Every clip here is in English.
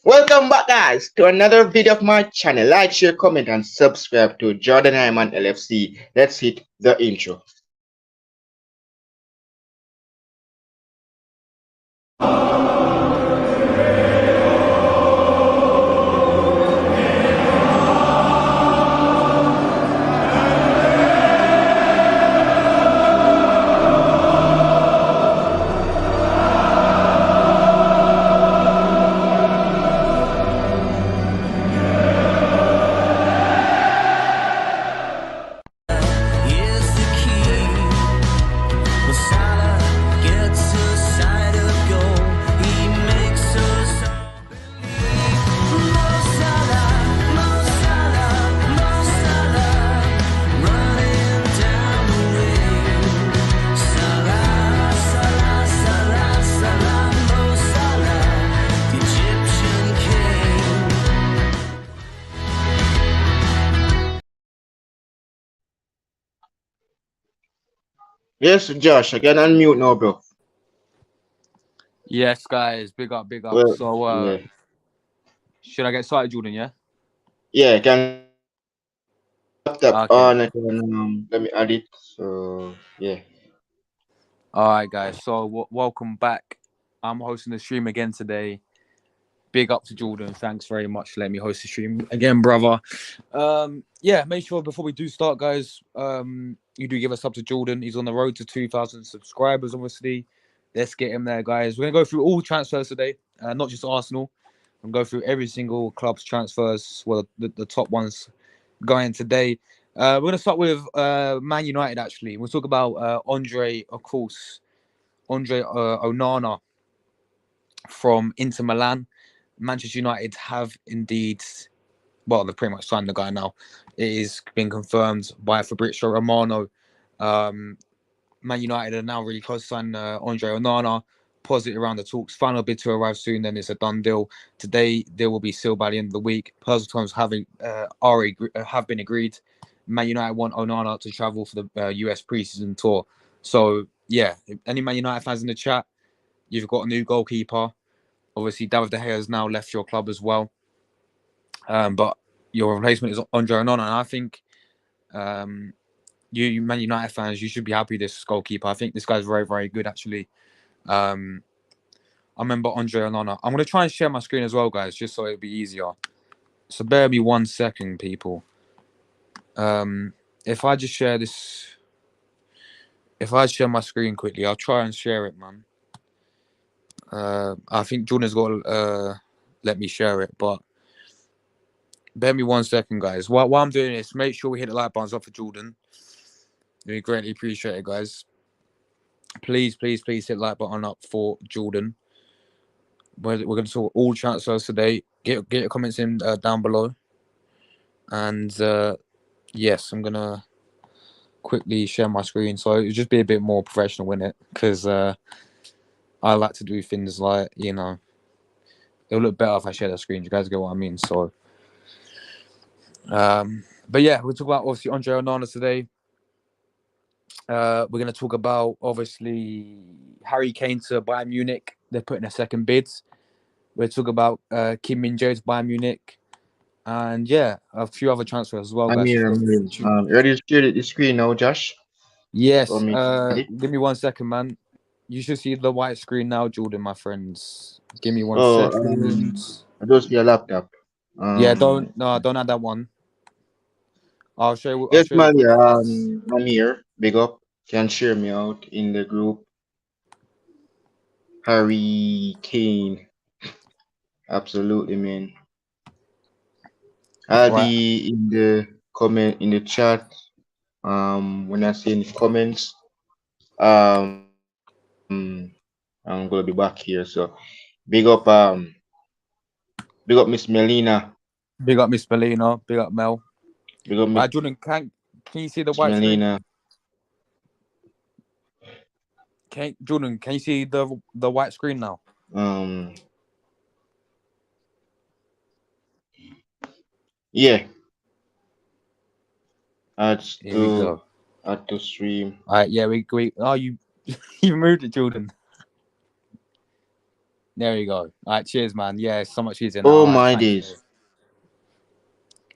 Welcome back, guys, to another video of my channel. Like, share, comment, and subscribe to Jordan Hyman LFC. Let's hit the intro. Yes, Josh, I can unmute now, bro. Yes, guys, big up, big up. Well, So, yeah, should I get started, Jordan? Yeah. yeah, I can laptop Okay. on. I can let me add it. So yeah, All right, guys. So, welcome back. I'm hosting the stream again today. Big up to Jordan. Thanks very much for letting me host the stream again, brother. Yeah. Make sure before we do start, guys, you do give us up to Jordan. He's on the road to 2,000 subscribers. Obviously, let's get him there, guys. We're gonna go through all transfers today, not just Arsenal. I'm gonna go through every single club's transfers. Well, the top ones going today. We're going to start with Man United, actually. We'll talk about Andre, of course, Andre Onana from Inter Milan. Manchester United have indeed, well, they've pretty much signed the guy now. It has been confirmed by Fabrizio Romano. Um, Man United are now really close to signing Andre Onana. Positive around the talks. Final bid to arrive soon, then it's a done deal. Today, there will be sealed by the end of the week. Personal terms have been agreed. Man United want Onana to travel for the US preseason tour. So, yeah, any Man United fans in the chat, you've got a new goalkeeper. Obviously, David De Gea has now left your club as well. But your replacement is Andre Onana. And I think you Man United fans, you should be happy with this goalkeeper. I think this guy's very, very good, actually. I remember Andre Onana. I'm going to try and share my screen as well, guys, just so it'll be easier. So bear me 1 second, people. If I just share this... If I share my screen quickly, I'll try and share it, man. I think Jordan's got to let me share it, but bear me 1 second, guys. While I'm doing this, make sure we hit the like buttons up for Jordan. We greatly appreciate it, guys. Please, please, please hit the like button up for Jordan. We're going to talk all transfers today. Get your comments in down below. And yes, I'm going to quickly share my screen. So it'll just be a bit more professional in it. Because I like to do things like, it'll look better if I share the screen. You guys get what I mean? So, but yeah, we'll talk about obviously Andre Onana today. We're going to talk about obviously Harry Kane to Bayern Munich. They're putting a second bid. We'll talk about Kim Min-jae to Bayern Munich. And yeah, a few other transfers as well, I'm guys. here. I'm here. Ready to share the screen now, Josh? For Yes. me to add it. Give me 1 second, man. You should see the white screen now, Jordan, my friends. Give me one Oh, second. I don't see a laptop. Yeah, Um, don't add that one. I'll show you. I'll yes, show you the man. quick Yeah, ones. I'm here. Big up. Can share me out in the group. Harry Kane. Absolutely, man. I'll Right. be in the comment in the chat. When I see any comments, I'm gonna be back here. So big up, big up Miss Melina. Big up Miss Melina. Big up Mel. Big up Miss Jordan, can you see the white screen? Melina. Jordan, can you see the white screen now? Um, yeah. Add Here we to go. add to stream. All right. Yeah, we. Oh, you you moved it, Jordan. There you go. All right, cheers, man. Yeah, it's so much easier now. Oh All right, my thanks. days. Dave.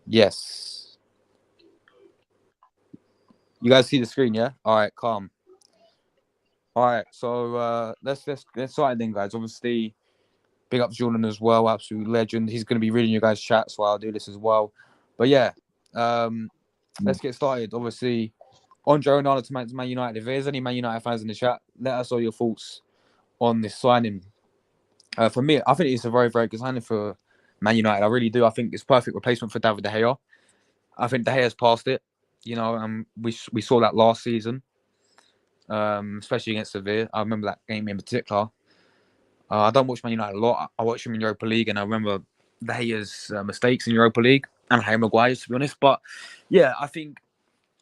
Yes. You guys see the screen, yeah? All right, calm. All right, so let's start it then, guys. Obviously, big up Jordan as well, absolute legend. He's going to be reading your guys' chat, so I'll do this as well. But yeah, um, let's get started. Obviously, Andre Onana to Man United. If there's any Man United fans in the chat, let us know your thoughts on this signing. For me, I think it's a very, very good signing for Man United. I really do. I think it's perfect replacement for David De Gea. I think De Gea's passed it. You know, we saw that last season, especially against Sevilla. I remember that game in particular. I don't watch Man United a lot. I watch him in Europa League, and I remember De Gea's mistakes in Europa League and Harry Maguire's, to be honest. But yeah, I think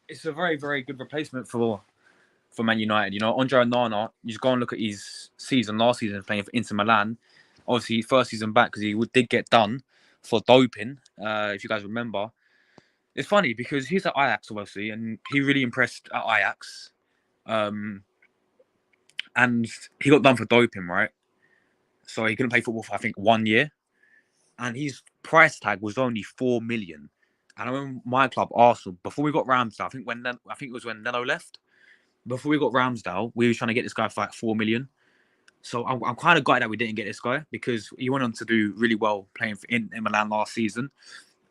it's a very, very good replacement for Man United. You know, Andre Onana, you just go and look at his season last season playing for Inter Milan. Obviously, first season back because he did get done for doping. If you guys remember, it's funny because he's at Ajax obviously, and he really impressed at Ajax. Um, and he got done for doping, right? So he couldn't play football for I think 1 year, and his price tag was only 4 million. And I remember my club Arsenal before we got Ramsdale. I think it was when Leno left. Before we got Ramsdale, we were trying to get this guy for like 4 million. So I'm kind of gutted that we didn't get this guy because he went on to do really well playing for in Milan last season.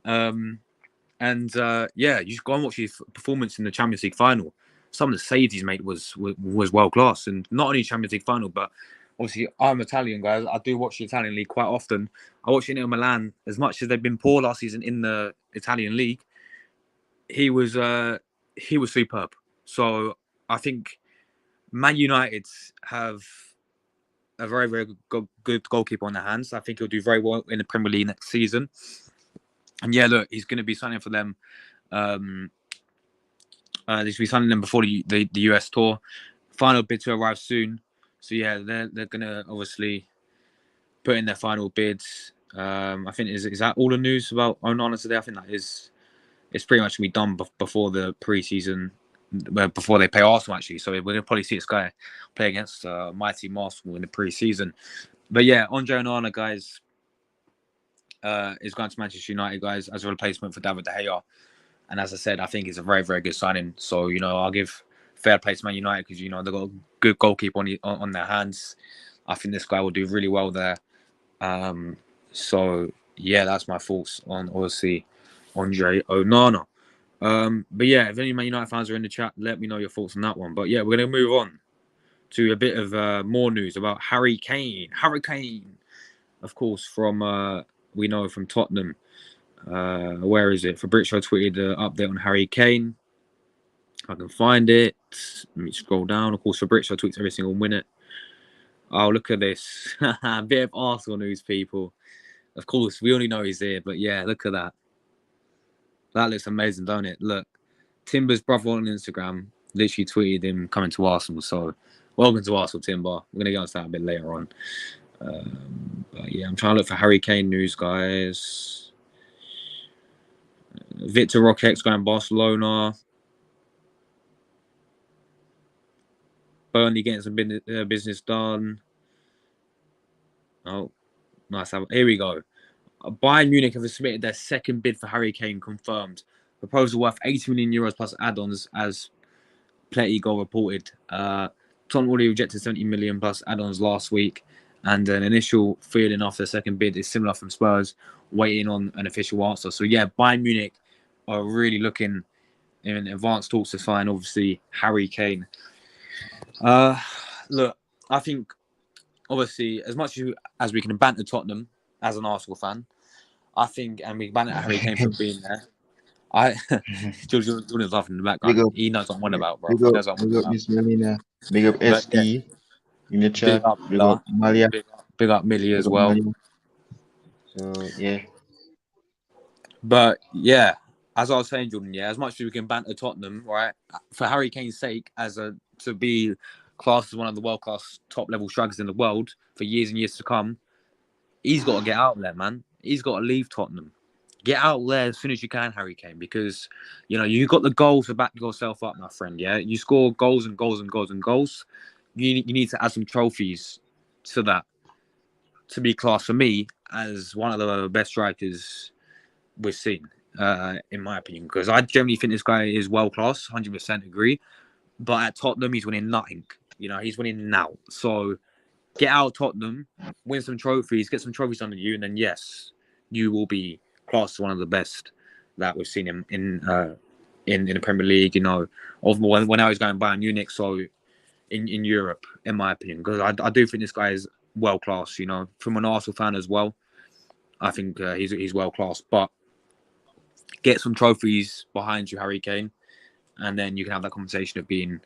Yeah, you just go and watch his performance in the Champions League final. Some of the saves he's made was world class, and not only Champions League final, but obviously I'm Italian, guys. I do watch the Italian league quite often. I watch Inter Milan as much as they've been poor last season in the Italian league. He was superb. So I think Man United have a very, very good goalkeeper on their hands. I think he'll do very well in the Premier League next season. And yeah, look, he's going to be signing for them. He's be signing them before the US tour. Final bid to arrive soon. So yeah, they're going to obviously put in their final bids. I think is that all the news about Onana today? I think that is. It's pretty much going to be done before the preseason, before they play Arsenal actually. So we're going to probably see this guy play against mighty Arsenal in the preseason. But yeah, Andre Onana, guys, is going to Manchester United, guys, as a replacement for David De Gea. And as I said, I think it's a very, very good signing. So, you know, I'll give fair play to Man United because, you know, they've got a good goalkeeper on their hands. I think this guy will do really well there. So, yeah, that's my thoughts on, obviously, Andre Onana. But yeah, if any Man United fans are in the chat, let me know your thoughts on that one. But yeah, we're going to move on to a bit of more news about Harry Kane. Harry Kane, of course, from we know from Tottenham. Where is it? Fabrizio tweeted an update on Harry Kane. I can find it. Let me scroll down. Of course, Fabrizio tweets every single minute. Oh, look at this. A bit of Arsenal news, people. Of course, we only know he's here, but yeah, look at that. That looks amazing, don't it? Look, Timber's brother on Instagram literally tweeted him coming to Arsenal. So, welcome to Arsenal, Timber. We're going to get on to that a bit later on. But yeah, I'm trying to look for Harry Kane news, guys. Victor Roquette's going Barcelona. Burnley getting some business done. Oh, nice. Here we go. Bayern Munich have submitted their second bid for Harry Kane, confirmed. Proposal worth 80 million euros plus add-ons, as Plenty Goal reported. Tottenham already rejected 70 million plus add-ons last week, and an initial feeling after the second bid is similar from Spurs, waiting on an official answer. So yeah, Bayern Munich are really looking in advanced talks to sign, obviously, Harry Kane. Look, I think obviously as much as we can banter Tottenham as an Arsenal fan, I think, and we banter Harry Kane for being there. Jordan's laughing in the Big background. up, He knows what I'm on about, bro. big He up, knows what I'm big on up about. Miss Melina. Big up But yeah, ST in the big chat. up Big up Miller, Malia. big up Millie Big as up well. Malia. So yeah. But yeah, as I was saying, Jordan, yeah, as much as we can banter Tottenham, right, for Harry Kane's sake, to be classed as one of the world class top level strikers in the world for years and years to come, he's got to get out there, man. He's got to leave Tottenham. Get out there as soon as you can, Harry Kane, because you know you got the goals to back yourself up, my friend. Yeah, you score goals and goals and goals and goals. You need to add some trophies to that. to be classed for me as one of the best strikers we've seen, in my opinion. Because I generally think this guy is world class, 100% agree. But at Tottenham, he's winning nothing. You know, he's winning now. So get out of Tottenham, win some trophies, get some trophies under you, and then yes, you will be classed as one of the best that we've seen him in the Premier League. You know, of when I was going Bayern Munich, so in Europe, in my opinion, because I do think this guy is world class. You know, from an Arsenal fan as well, I think he's world class. But get some trophies behind you, Harry Kane, and then you can have that conversation of being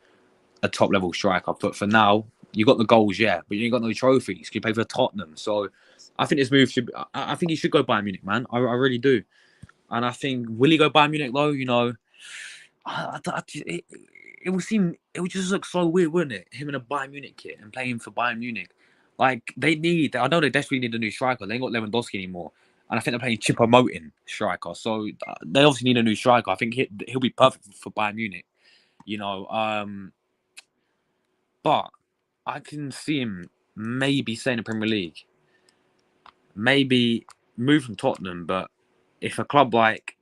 a top level striker. But for now, you got the goals, yeah, but you ain't got no trophies. You play for Tottenham, so I think this move should. I think he should go Bayern Munich, man. I really do, and I think will he go Bayern Munich though? You know, it would seem it would just look so weird, wouldn't it? Him in a Bayern Munich kit and playing for Bayern Munich. Like they need, I know they desperately need a new striker. They ain't got Lewandowski anymore, and I think they're playing Choupo-Moting striker. So they obviously need a new striker. I think he'll be perfect for Bayern Munich. You know, but I can see him maybe stay in the Premier League, maybe move from Tottenham. But if a club like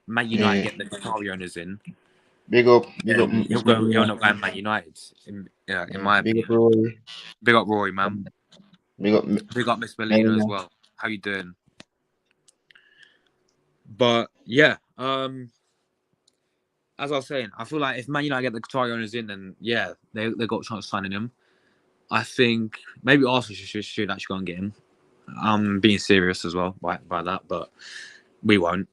Man United Yeah. get the Qatari owners in, Big up, then Miss he'll Melina. not go Man United. In my Big up, opinion. Roy. Big up Rory, man. Big up, Big up Miss Melina Melina. as well. How you doing? But yeah, as I was saying, I feel like if Man United get the Qatari owners in, then yeah, they got a chance of signing him. I think maybe Arsenal should actually go and get him. I'm being serious as well by that, but we won't.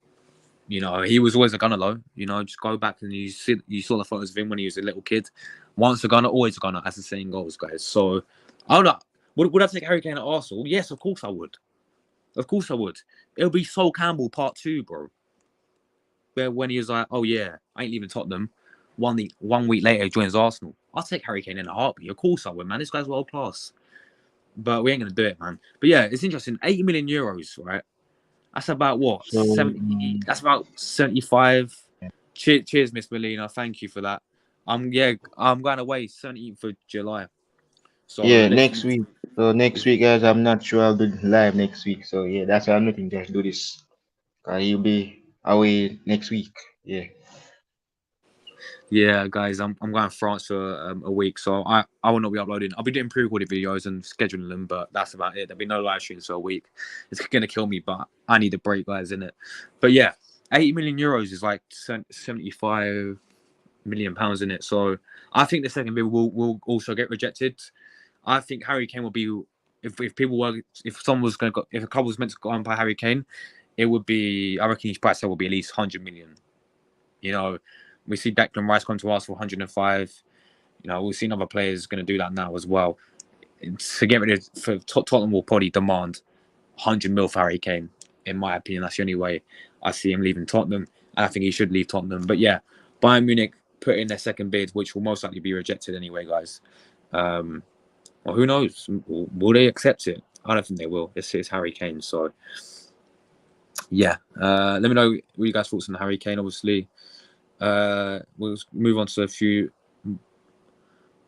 You know, he was always a gunner though. You know, just go back and you saw the photos of him when he was a little kid. Once a gunner, always a gunner, as the saying goes, guys. So I don't know. Would I take Harry Kane at Arsenal? Yes, of course I would. Of course I would. It'll be Sol Campbell part 2, bro. Where when he was like, oh yeah, I ain't leaving Tottenham. 1 week later, he joins Arsenal. I'll take Harry Kane in a heartbeat. Of course I would, man. This guy's world class. But we ain't gonna do it, man. But yeah, it's interesting. 80 million euros, right? That's about what? So 70. That's about 75. Cheers, Miss Melina. Thank you for that. I'm going away 17th of July. So yeah, literally, next week. So next week, guys, I'm not sure I'll be live next week. So yeah, that's why I'm looking to do this. He'll be away next week. Yeah. yeah, guys, I'm going to France for a week, so I will not be uploading. I'll be doing pre-recorded videos and scheduling them, but that's about it. There'll be no live streams for a week. It's gonna kill me, but I need a break, guys, in it. But yeah, 80 million euros is like 75 million pounds in it. So I think the second bid will also get rejected. I think Harry Kane will be if people were if someone was going to go, if a club was meant to go on by Harry Kane, it would be I reckon his price tag will be at least 100 million. You know, we see Declan Rice come to us for 105. You know, we've seen other players going to do that now as well. To get rid of for Tottenham will probably demand 100 mil for Harry Kane. In my opinion, that's the only way I see him leaving Tottenham, and I think he should leave Tottenham. But yeah, Bayern Munich put in their second bid, which will most likely be rejected anyway, guys. Well, who knows? Will they accept it? I don't think they will. It's Harry Kane, so yeah. Let me know what you guys' thoughts on Harry Kane. Obviously, we'll move on to a few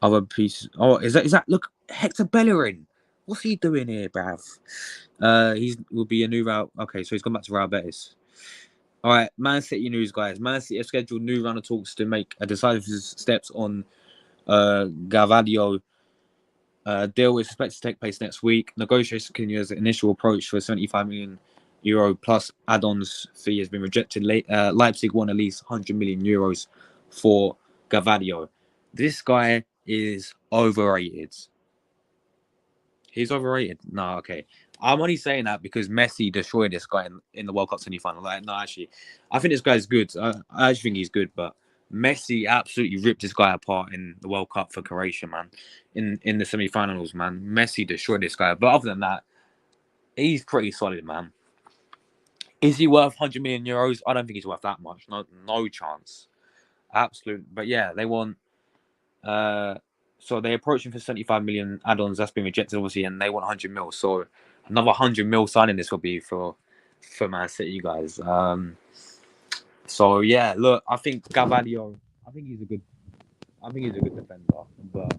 other pieces. Oh, is that? Look, Hector Bellerin. What's he doing here, bruv? He will be a new route. Okay, so he's gone back to Real Betis. All right, Man City news, guys. Man City have scheduled new round of talks to make a decisive steps on Gavadio. Deal is expected to take place next week. Negotiations continue as the initial approach for a 75 million euro plus add-ons fee has been rejected. Leipzig won at least 100 million euros for Gavadio. This guy is overrated. He's overrated. No, okay. I'm only saying that because Messi destroyed this guy in the World Cup semi-final. Like, no, actually, I think this guy's good. I actually think he's good, but Messi absolutely ripped this guy apart in the World Cup for Croatia, man. In the semi-finals, man. Messi destroyed this guy. But other than that, he's pretty solid, man. Is he worth 100 million euros? I don't think he's worth that much. No chance. Absolute. But yeah, they want... So they're approaching for 75 million add-ons. That's been rejected, obviously, and they want 100 mil. So another 100 mil signing this will be for Man City, guys. So yeah, look, I think Gavadio. I think he's a good defender. But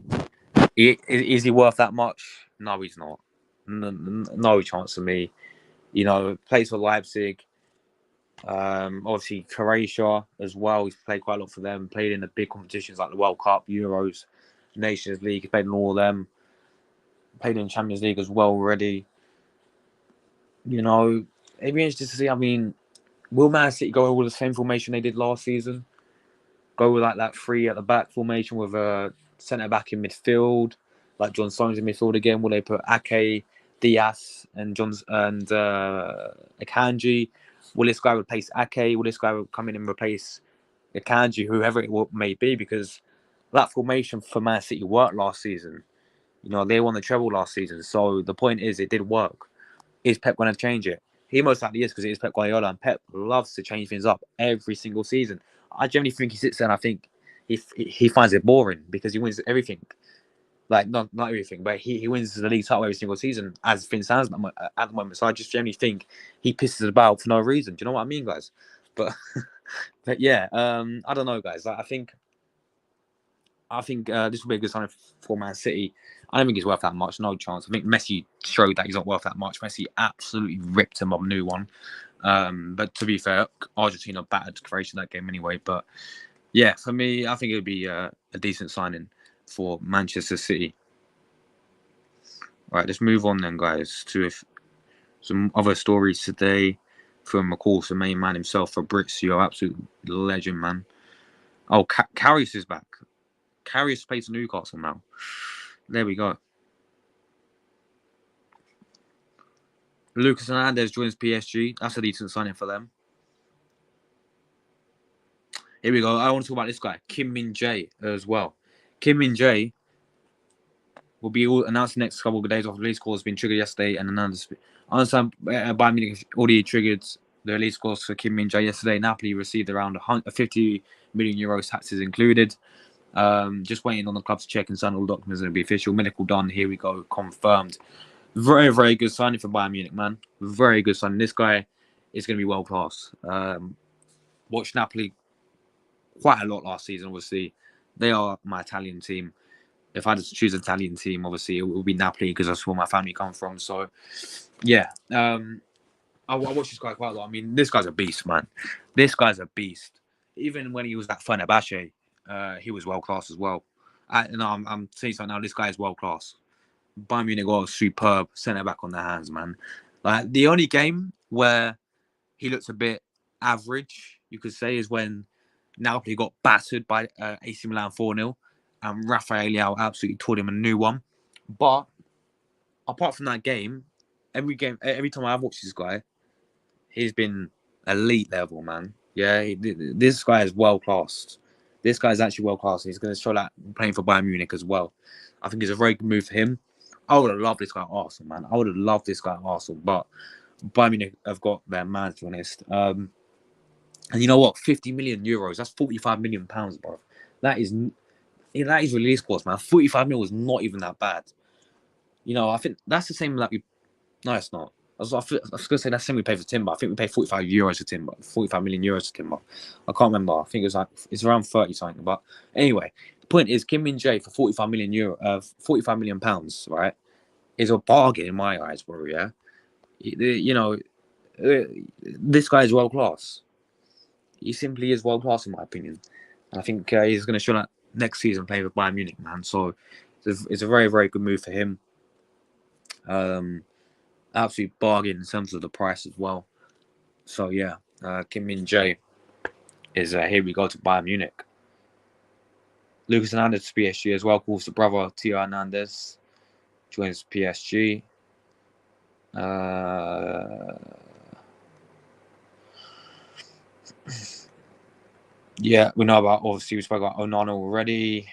is he worth that much? No, he's not. No chance for me. You know, plays for Leipzig. Obviously Croatia as well. He's played quite a lot for them. Played in the big competitions like the World Cup, Euros, Nations League. He played in all of them. Played in Champions League as well already. You know, it'd be interesting to see. I mean, will Man City go with the same formation they did last season? Go with like that three at the back formation with a centre back in midfield, like John Stones in midfield again? Will they put Ake, Diaz, and Akanji? Will this guy replace Ake? Will this guy come in and replace Akanji, whoever it may be? Because that formation for Man City worked last season. You know, they won the treble last season. So the point is, it did work. Is Pep going to change it? He most likely is, because it is Pep Guardiola, and Pep loves to change things up every single season. I generally think he sits there and I think he finds it boring because he wins everything. Like, not everything, but he wins the league title every single season as things stands at the moment. So I just generally think he pisses about for no reason. Do you know what I mean, guys? But but yeah, I don't know, guys. Like, I think this will be a good sign for Man City. I don't think he's worth that much. No chance. I think Messi showed that he's not worth that much. Messi absolutely ripped him up a new one. But to be fair, Argentina battered Croatia that game anyway. But yeah, for me, I think it would be a decent signing for Manchester City. All right, let's move on then, guys, to some other stories today from, of course, the main man himself, Fabrizio, absolute legend, man. Oh, Karius is back. Karius plays Newcastle now. There we go. Lucas Hernandez joins PSG. That's a decent signing for them. Here we go. I want to talk about this guy, Kim Min Jae, as well. Kim Min Jae will be announced next couple of days after the release score has been triggered yesterday. And announced. I understand Bayern Munich already triggered the release scores for Kim Min Jae yesterday. Napoli received around 50 million euros, taxes included. Just waiting on the club to check and sign all the documents and be official. Medical done. Here we go. Confirmed. Very, very good signing for Bayern Munich, man. Very good signing. This guy is going to be world class. Watched Napoli quite a lot last season, obviously. They are my Italian team. If I had to choose an Italian team, obviously, it would be Napoli because that's where my family comes from. So, yeah. I watch this guy quite a lot. I mean, this guy's a beast, man. This guy's a beast. Even when he was at Fenerbahce, he was world class as well. I'm saying something now. This guy is world class. Bayern Munich got a superb centre back on their hands, man. Like, the only game where he looks a bit average, you could say, is when Napoli got battered by AC Milan 4-0, and Rafael Leao absolutely taught him a new one. But apart from that game, every time I've watched this guy, he's been elite level, man. Yeah, this guy is world class. This guy is actually world class. He's going to show that playing for Bayern Munich as well. I think it's a very good move for him. I would have loved this guy at Arsenal, man. I would have loved this guy at Arsenal, but Bayern Munich have got their man, to be honest. And you know what? 50 million euros. That's 45 million pounds, bro. That is release cost, man. 45 mil is not even that bad. You know, I think that's the same that we. No, it's not. I was going to say that's the same we pay for Timber. I think we pay 45 euros for Timber, 45 million euros for Timber. I can't remember. I think it's around 30 something. But anyway, the point is, Kim Min Jae for 45 million pounds, right, is a bargain in my eyes, bro. Yeah, you know, this guy is world class. He simply is world class in my opinion, and I think he's going to show that next season playing with Bayern Munich, man. So it's a very, very good move for him. Absolute bargain in terms of the price as well. So yeah, Kim Min Jae is here we go to Bayern Munich. Lucas Hernandez to PSG as well. Of course, the brother Theo Hernandez joins PSG. Yeah, we know about, obviously we spoke about Onana already.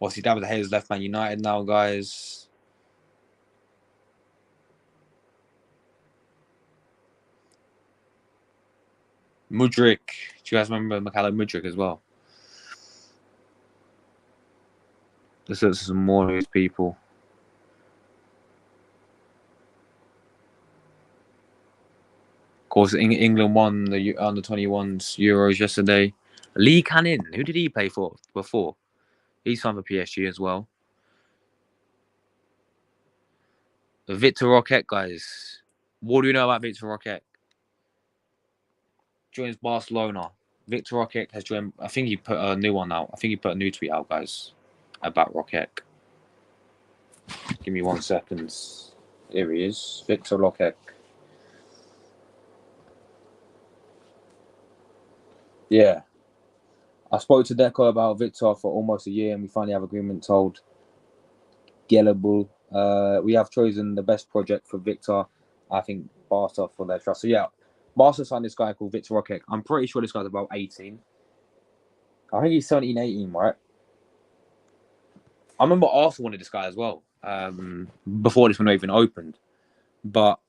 Obviously, David De Gea has left Man United now, guys. Mudryk. Do you guys remember Mikhailo Mudryk as well? Let's look at some more of these people. Of course, England won the under-21s Euros yesterday. Lee Canning, who did he play for before? He's signed for PSG as well. Victor Roquette, guys. What do you know about Victor Roquette? Joins Barcelona. Victor Roquette has joined. I think he put a new one out. I think he put a new tweet out, guys, about Roquette. Give me 1 second. Here he is, Victor Roquette. Yeah. I spoke to Deco about Victor for almost a year, and we finally have agreement told Gelabul. We have chosen the best project for Victor. I think Barca for their trust. So yeah, Barca signed this guy called Victor Roquette. I'm pretty sure this guy's about 18. I think he's 17, 18, right? I remember Arsenal wanted this guy as well, before this one even opened. But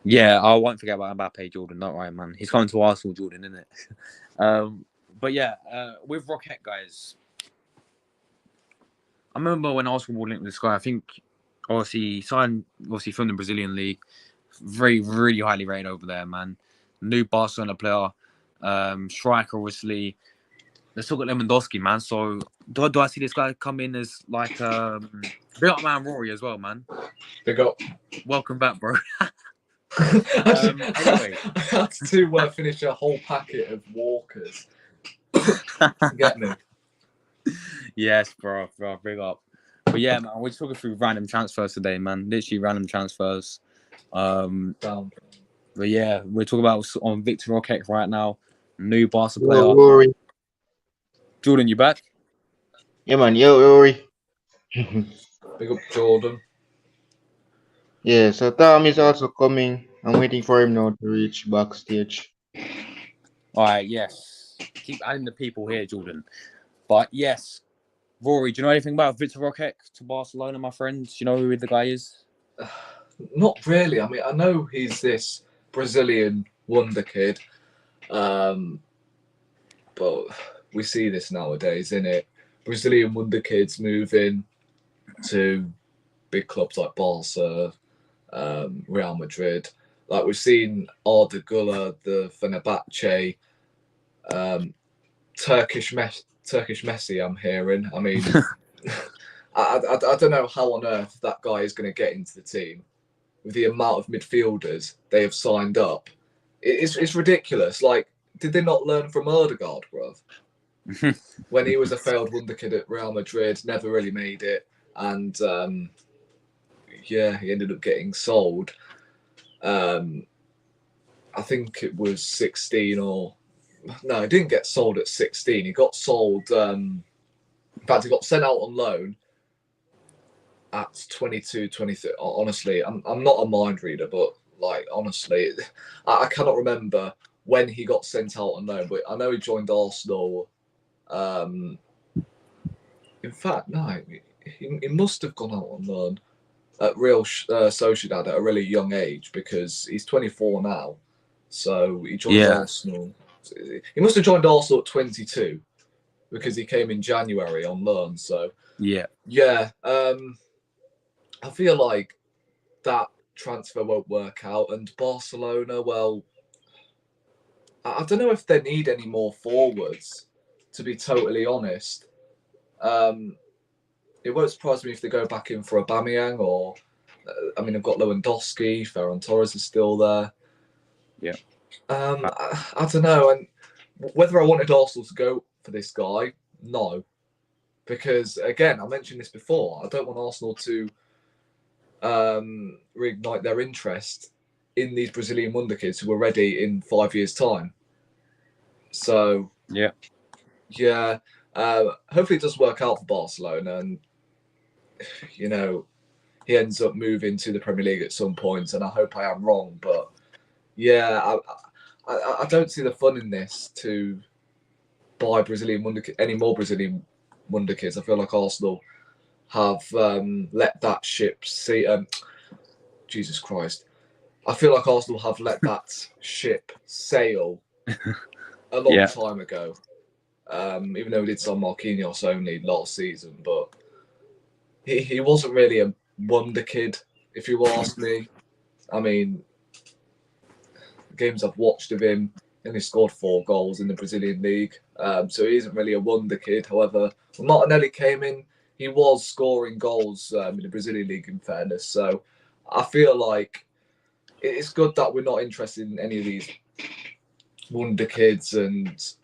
yeah, I won't forget about Mbappe, Jordan. Not right, man. He's coming to Arsenal, Jordan, isn't it? But yeah, with Roquette, guys, I remember when Arsenal were linked with this guy. I think obviously he signed from the Brazilian league, very really highly rated over there, man. New Barcelona player, striker, obviously. Let's talk about Lewandowski, man. So do I see this guy come in as like big up man Rory as well, man. Big up. Welcome back, bro. Anyway, Anyway, I had to finish a whole packet of Walkers. Get me? yes, bro, big up. But yeah, man, we're talking through random transfers today, man. Literally random transfers. Down. But yeah, we're talking about on Victor Roquette right now, new Barca player. Yo, Rory. Jordan, you back? Yeah, man. Yo, Rory. Big up Jordan. Yeah, so Tom is also coming. I'm waiting for him now to reach backstage. All right, yes. Keep adding the people here, Jordan. But yes, Rory, do you know anything about Victor Roquette to Barcelona, my friend? Do you know who the guy is? Not really. I mean, I know he's this Brazilian wonder kid, but we see this nowadays, innit? Brazilian wonder kids moving to big clubs like Barca, Real Madrid. Like we've seen Arda Güler, the Fenerbahce, Turkish Messi. I'm hearing. I mean, I don't know how on earth that guy is going to get into the team with the amount of midfielders they have signed up. It's ridiculous. Like, did they not learn from Erdegaard, bruv? When he was a failed wonder kid at Real Madrid, never really made it, and yeah, he ended up getting sold. I think it was 16 or no, he didn't get sold at 16. He got sold. In fact, he got sent out on loan at 22, 23. Honestly, I'm not a mind reader, but like honestly, I cannot remember when he got sent out on loan. But I know he joined Arsenal. In fact, no, he must have gone out on loan at Real Sociedad at a really young age because he's 24 now. So he joined Arsenal. He must have joined Arsenal at 22 because he came in January on loan. So yeah. I feel like that transfer won't work out. And Barcelona, well, I don't know if they need any more forwards, to be totally honest. It won't surprise me if they go back in for Aubameyang or, I mean, I've got Lewandowski, Ferran Torres is still there. Yeah. I don't know. And whether I wanted Arsenal to go for this guy, no. Because, again, I mentioned this before, I don't want Arsenal to reignite their interest in these Brazilian wonder kids who are ready in 5 years' time. So, yeah. Hopefully it does work out for Barcelona and, you know, he ends up moving to the Premier League at some point, and I hope I am wrong, but yeah, I don't see the fun in this to buy any more Brazilian wonder kids. I feel like Arsenal have let that ship see. Jesus Christ! I feel like Arsenal have let that ship sail a long time ago. Even though we did some Marquinhos only last season, but he wasn't really a wonder kid, if you ask me. I mean, the games I've watched of him, He only scored 4 goals in the Brazilian league, so he isn't really a wonder kid. However, when Martinelli came in, he was scoring goals in the Brazilian league, in fairness. So I feel like it's good that we're not interested in any of these wonder kids and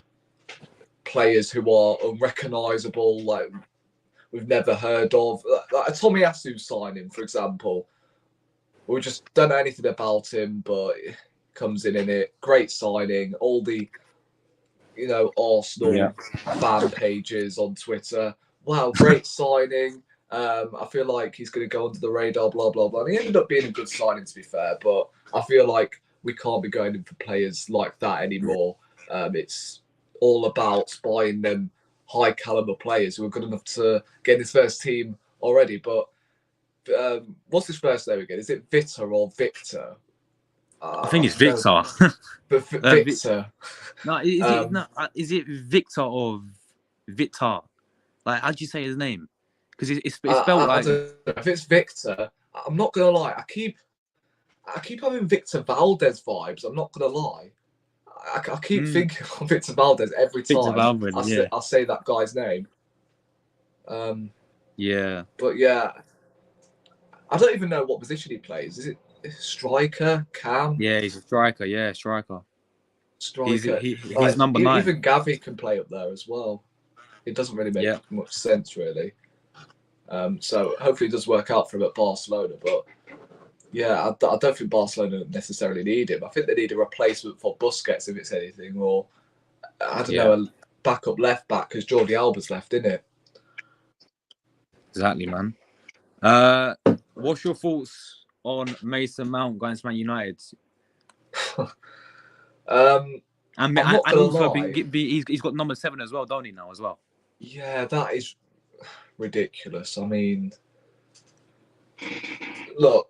players who are unrecognisable, like we've never heard of. Like a Tomiyasu signing, for example. We just don't know anything about him, but he comes in it. Great signing. All the, Arsenal fan pages on Twitter. Wow, great signing. I feel like he's going to go under the radar, blah, blah, blah. And he ended up being a good signing, to be fair. But I feel like we can't be going in for players like that anymore. It's all about buying them high caliber players who are good enough to get in his first team already. But what's his first name again? Is it Vitor or Victor? I think it's Victor. But Victor. No, is it Victor or Victor? Like, how do you say his name? Because it's spelled I don't know. If it's Victor, I'm not gonna lie. I keep having Victor Valdez vibes. I'm not gonna lie. I keep thinking of Victor Valdez every time I say that guy's name. Yeah. But yeah, I don't even know what position he plays. Is it striker, cam? Yeah, he's a striker. Yeah, striker. He's number 9. Even Gavi can play up there as well. It doesn't really make much sense, really. So hopefully it does work out for him at Barcelona. But yeah, I don't think Barcelona necessarily need him. I think they need a replacement for Busquets, if it's anything, or I don't know, a backup left back, because Jordi Alba's left, isn't it? Exactly, man. What's your thoughts on Mason Mount going to Man United? And also he's got number 7 as well, don't he, now as well? Yeah, that is ridiculous. I mean, look,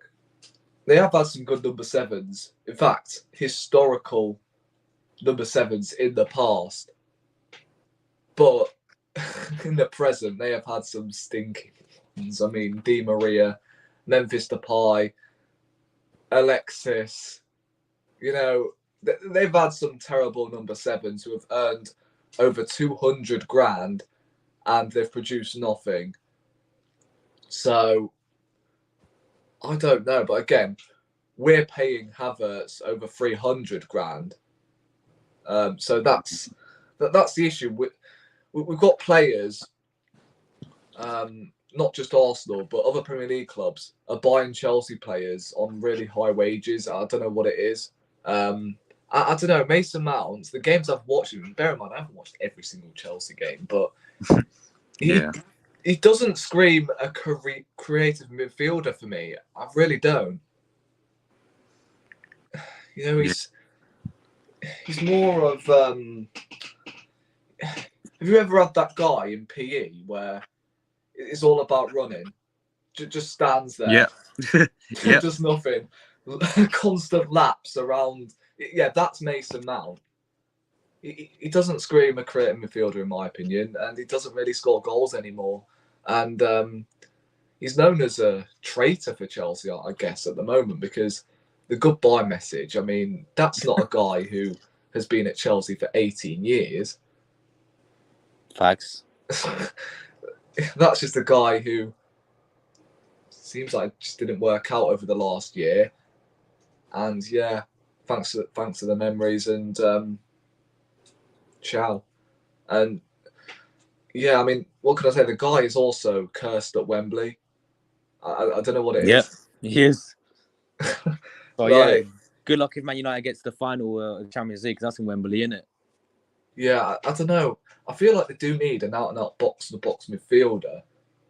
they have had some good number 7s. In fact, historical number 7s in the past. But in the present, they have had some stinking ones. I mean, Di Maria, Memphis Depay, Alexis. They've had some terrible number 7s who have earned over 200 grand and they've produced nothing. So, I don't know. But again, we're paying Havertz over 300 grand. So that's the issue. We've got players, not just Arsenal, but other Premier League clubs are buying Chelsea players on really high wages. I don't know what it is. I don't know. Mason Mount, the games I've watched, bear in mind, I haven't watched every single Chelsea game, but he doesn't scream a creative midfielder for me. I really don't. He's more of. Have you ever had that guy in PE where it's all about running? Just stands there. Yeah. Does nothing. Constant laps around. Yeah, that's Mason Mount. He doesn't scream a creative midfielder, in my opinion, and he doesn't really score goals anymore. And he's known as a traitor for Chelsea, I guess, at the moment, because the goodbye message, I mean, that's not a guy who has been at Chelsea for 18 years. Facts. That's just a guy who seems like just didn't work out over the last year. And yeah, thanks to the memories and ciao. And yeah, I mean, what can I say? The guy is also cursed at Wembley. I don't know what it is. Yeah, he is. Oh Like, yeah, good luck if Man United gets to the final of the Champions League, because that's in Wembley, isn't it? Yeah, I don't know. I feel like they do need an out-and-out box-to-box midfielder.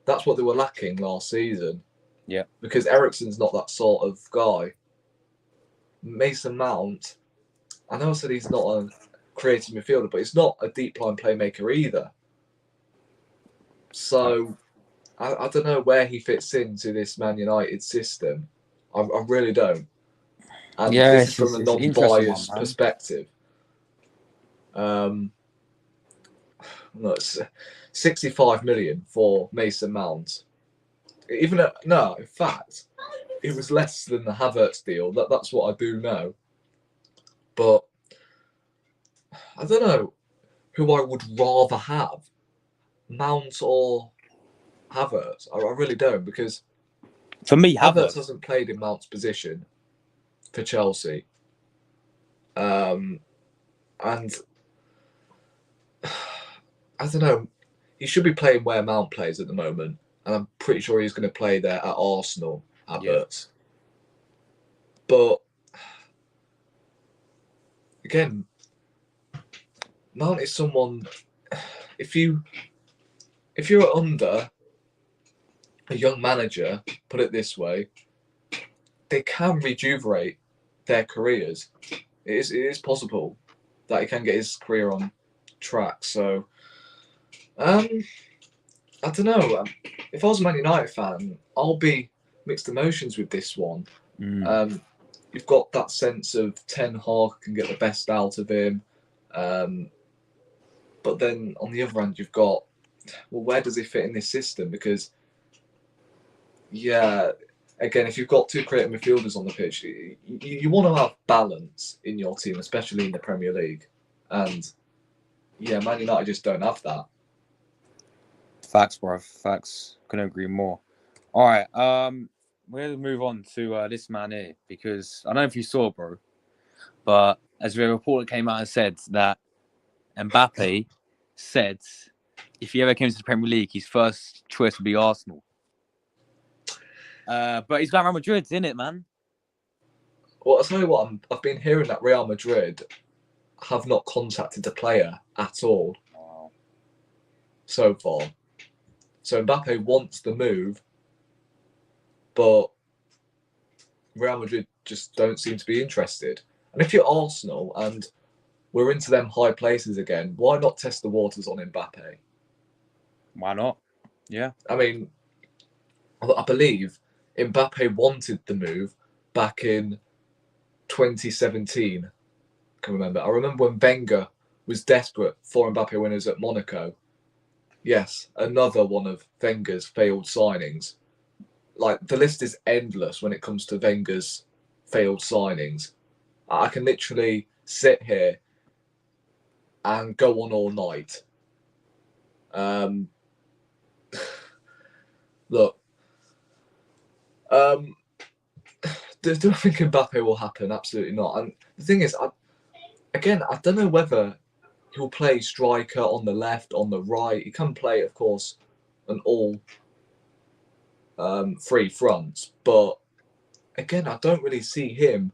That's what they were lacking last season. Yeah. Because Eriksen's not that sort of guy. Mason Mount, I know I said he's not a creative midfielder, but he's not a deep-line playmaker either. So, I don't know where he fits into this Man United system. I really don't. And this is from a non-biased perspective. It's 65 million for Mason Mount. In fact, it was less than the Havertz deal. That's what I do know. But I don't know who I would rather have, Mount or Havertz. I really don't, because For me, Havertz Havertz. hasn't played in Mount's position for Chelsea. And I don't know, he should be playing where Mount plays at the moment, and I'm pretty sure he's going to play there at Arsenal, Havertz. But again, Mount is someone. If you're under a young manager, put it this way, they can rejuvenate their careers. It is possible that he can get his career on track. So, I don't know. If I was a Man United fan, I'll be mixed emotions with this one. You've got that sense of Ten Hag can get the best out of him, but then on the other hand, you've got, well, where does he fit in this system? Because, yeah, again, if you've got two creative midfielders on the pitch, you want to have balance in your team, especially in the Premier League. And, yeah, Man United just don't have that. Facts, bro. Facts. Couldn't agree more. All right. We're going to move on to this man here, because I don't know if you saw, bro, but as a report came out and said that Mbappe said if he ever came to the Premier League, his first choice would be Arsenal. But he's got Real Madrid, isn't it, man? Well, I'll tell you what, I've been hearing that Real Madrid have not contacted the player at all so far. So Mbappe wants the move, but Real Madrid just don't seem to be interested. And if you're Arsenal and we're into them high places again, why not test the waters on Mbappe? Why not? Yeah. I mean, I believe Mbappe wanted the move back in 2017. I can remember. I remember when Wenger was desperate for Mbappe when he was at Monaco. Yes, another one of Wenger's failed signings. Like, the list is endless when it comes to Wenger's failed signings. I can literally sit here and go on all night. Look, do I think Mbappe will happen? Absolutely not. And the thing is, I don't know whether he'll play striker on the left, on the right. He can play, of course, an all three fronts. But again, I don't really see him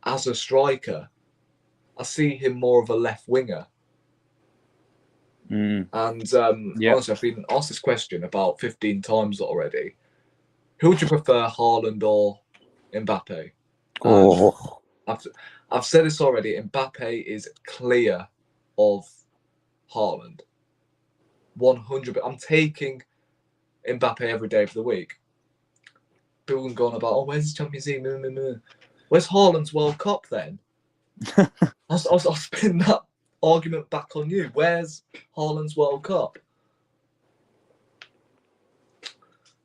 as a striker. I see him more of a left winger. And honestly, I've been asked this question about 15 times already. Who would you prefer, Haaland or Mbappe? I've said this already. Mbappe is clear of Haaland. 100%. I'm taking Mbappe every day of the week. People have gone about, where's his Champions League? Where's Haaland's World Cup then? I'll spin that argument back on you. Where's Haaland's World Cup?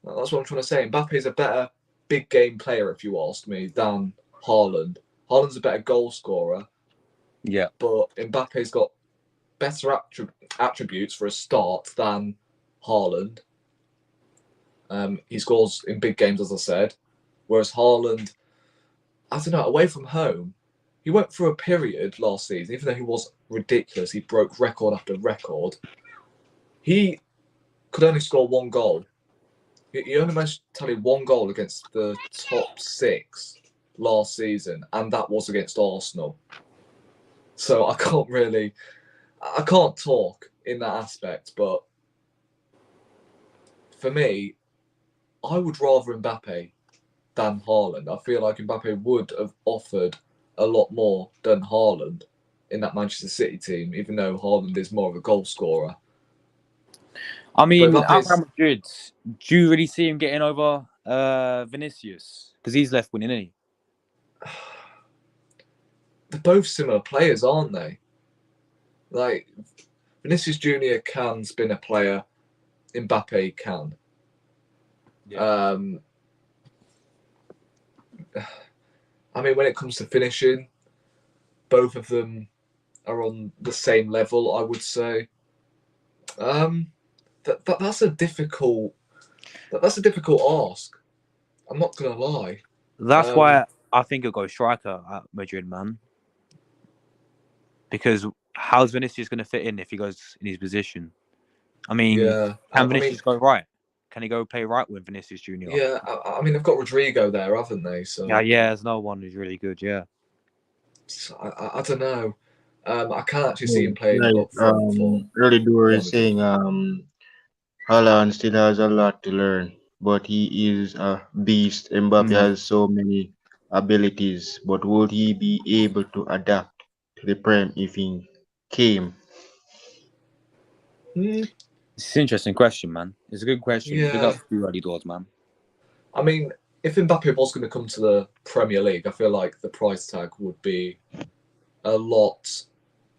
That's what I'm trying to say. Mbappe is a better big game player, if you ask me, than Haaland. Haaland's a better goal scorer. Yeah. But Mbappe's got better attributes for a start than Haaland. He scores in big games, as I said. Whereas Haaland, I don't know, away from home, he went through a period last season, even though he was ridiculous, he broke record after record. He could only score one goal. He only managed to tally one goal against the top six last season, and that was against Arsenal. So I can't talk in that aspect, but for me, I would rather Mbappe than Haaland. I feel like Mbappe would have offered a lot more than Haaland in that Manchester City team, even though Haaland is more of a goal scorer. I mean, at Real Madrid, do you really see him getting over Vinicius? Because he's left winning, isn't he? They're both similar players, aren't they? Like, Vinicius Junior can spin a player, Mbappe can. Yeah. I mean, when it comes to finishing, both of them are on the same level, I would say. That's a difficult ask. I'm not gonna lie. That's why I think it'll go striker at Madrid, man. Because how's Vinicius going to fit in if he goes in his position? I mean, Yeah, can Vinicius go right? Can he go play right with Vinicius Jr.? Yeah, I mean they've got Rodrigo there, haven't they? So yeah. There's no one who's really good. Yeah. so I don't know. I can't actually see Yeah, him playing like up front for early door Real is Madrid. saying Haaland still has a lot to learn, but he is a beast. Mbappe has so many abilities, but would he be able to adapt to the Prem if he came? It's an interesting question, man. It's a good question. Big Yeah, up to you, early doors, man. I mean, if Mbappe was going to come to the Premier League, I feel like the price tag would be a lot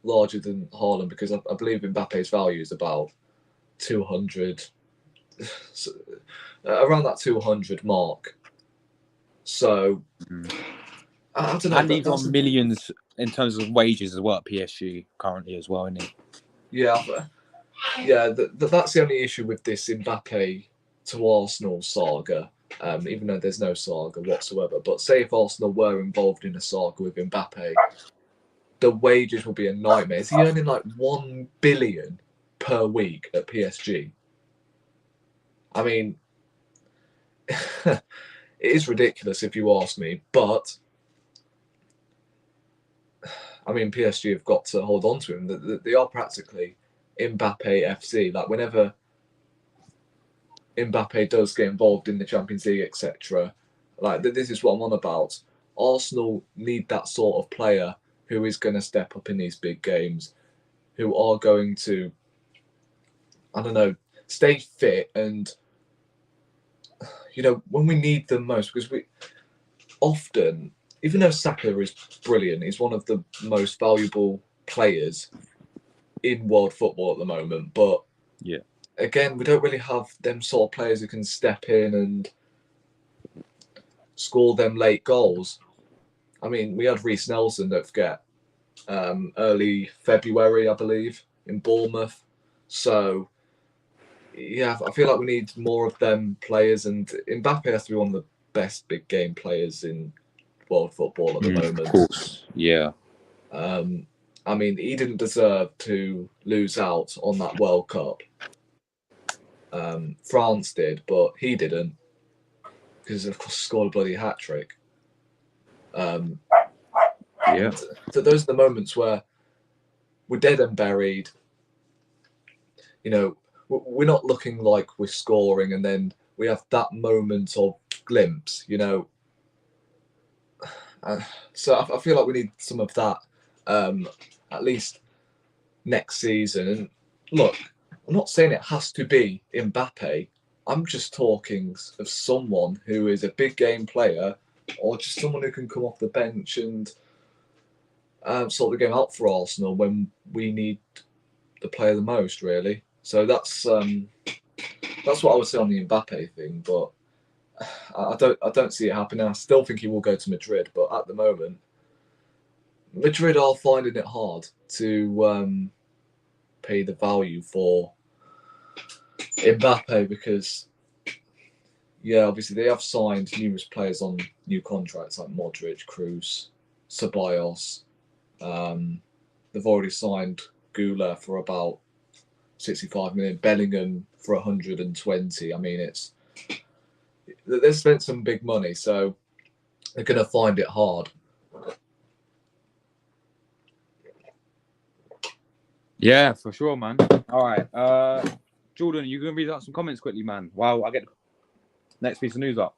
larger than Haaland because I believe Mbappe's value is about 200, around that 200 mark. So I don't know. And he's on millions in terms of wages as well at PSG currently as well, isn't he? Yeah, that's the only issue with this Mbappe to Arsenal saga. Even though there's no saga whatsoever, but say if Arsenal were involved in a saga with Mbappe, the wages will be a nightmare. Is he earning like 1 billion per week at PSG? I mean, it is ridiculous if you ask me, but I mean, PSG have got to hold on to him. They are practically Mbappe FC. Like whenever Mbappe does get involved in the Champions League, etc., like this is what I'm on about. Arsenal need that sort of player who is going to step up in these big games, who are going to, I don't know, stay fit and, you know, when we need them most, because we often, even though Saka is brilliant, he's one of the most valuable players in world football at the moment, but yeah, again, we don't really have them sort of players who can step in and score them late goals. I mean, we had Reece Nelson, don't forget, early February, I believe, in Bournemouth. So, yeah, I feel like we need more of them players, and Mbappe has to be one of the best big game players in world football at the moment. Of course, yeah. I mean, he didn't deserve to lose out on that World Cup. France did, but he didn't because, of course, scored a bloody hat trick. Yeah. So those are the moments where we're dead and buried. You know, we're not looking like we're scoring, and then we have that moment of glimpse. You know, so I feel like we need some of that at least next season. And look, I'm not saying it has to be Mbappe. I'm just talking of someone who is a big game player, or just someone who can come off the bench and sort the game out for Arsenal when we need the player the most, really. So that's what I would say on the Mbappe thing. But I don't see it happening. I still think he will go to Madrid, but at the moment, Madrid are finding it hard to pay the value for Mbappe because, yeah, obviously they have signed numerous players on new contracts like Modric, Kroos, Ceballos. They've already signed Gula for about 65 million, Bellingham for 120. I mean, they've spent some big money, so they're going to find it hard. Yeah, for sure, man. All right. Jordan, you going to read out some comments quickly, man? Wow, I get the next piece of news up.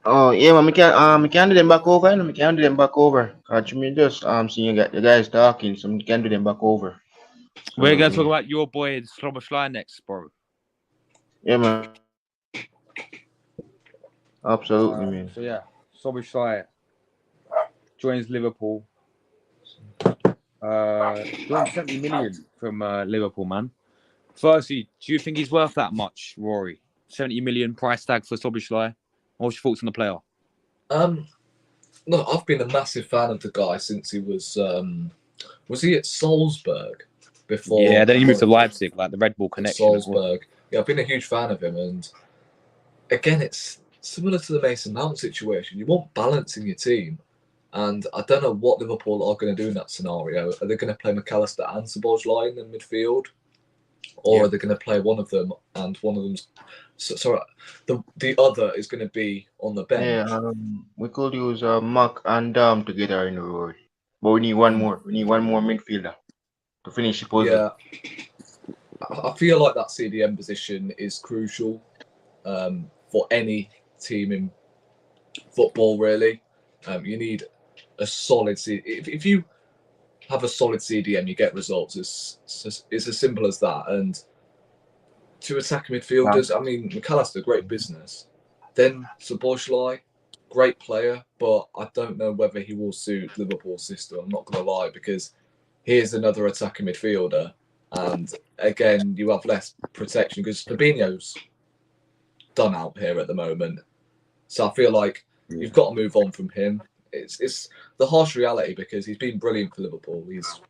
Oh yeah, man, we can do them back over, and we can do them back over. Cause me just seeing the guys talking, so we can do them back over. So, We're going to yeah. talk about your boy, Slobosly, next, bro. Yeah, man. Absolutely, man. So, yeah, Slobosly joins Liverpool. Joined 70 million from Liverpool, man. Firstly, do you think he's worth that much, Rory? 70 million price tag for Slobosly. What's your thoughts on the player? Look, I've been a massive fan of the guy since he was Was he at Salzburg before Yeah, then he moved to going Leipzig, like the Red Bull to connection as well. Salzburg? Yeah, I've been a huge fan of him, and again, it's similar to the Mason Mount situation. You want balance in your team, and I don't know what Liverpool are going to do in that scenario. Are they going to play McAllister and Szoboszlai in the midfield, or are they going to play one of them and one of them's sorry, the other is going to be on the Yeah, bench? we could use Mac and Dam together in the road. But we need one Mm. more. We need one more midfielder to finish the puzzle. Yeah, I feel like that CDM position is crucial for any team in football. Really, you need a solid if you have a solid CDM, you get results. It's as simple as that. And two attacking midfielders, I mean, McAllister, great business. Then Szoboszlai, great player, but I don't know whether he will suit Liverpool's system. I'm not going to lie, because here's another attacking midfielder, and again, you have less protection because Fabinho's done out here at the moment. So I feel like you've got to move on from him. It's the harsh reality because he's been brilliant for Liverpool. He's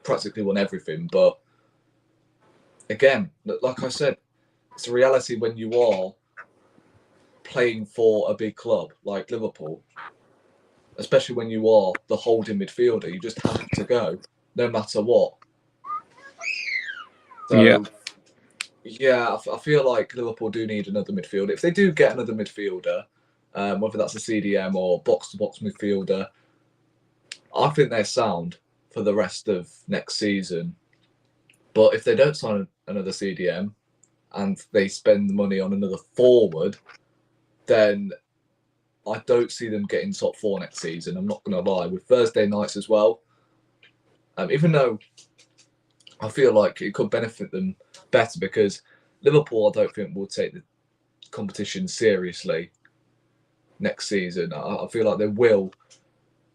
practically won everything, but again, like I said, it's a reality when you are playing for a big club like Liverpool, especially when you are the holding midfielder. You just have to go no matter what. Yeah. So yeah, I feel like Liverpool do need another midfielder. If they do get another midfielder, whether that's a CDM or box-to-box midfielder, I think they're sound for the rest of next season. But if they don't sign another CDM and they spend the money on another forward, then I don't see them getting top four next season. I'm not going to lie. With Thursday nights as well, even though I feel like it could benefit them better because Liverpool, I don't think, will take the competition seriously next season. I feel like they will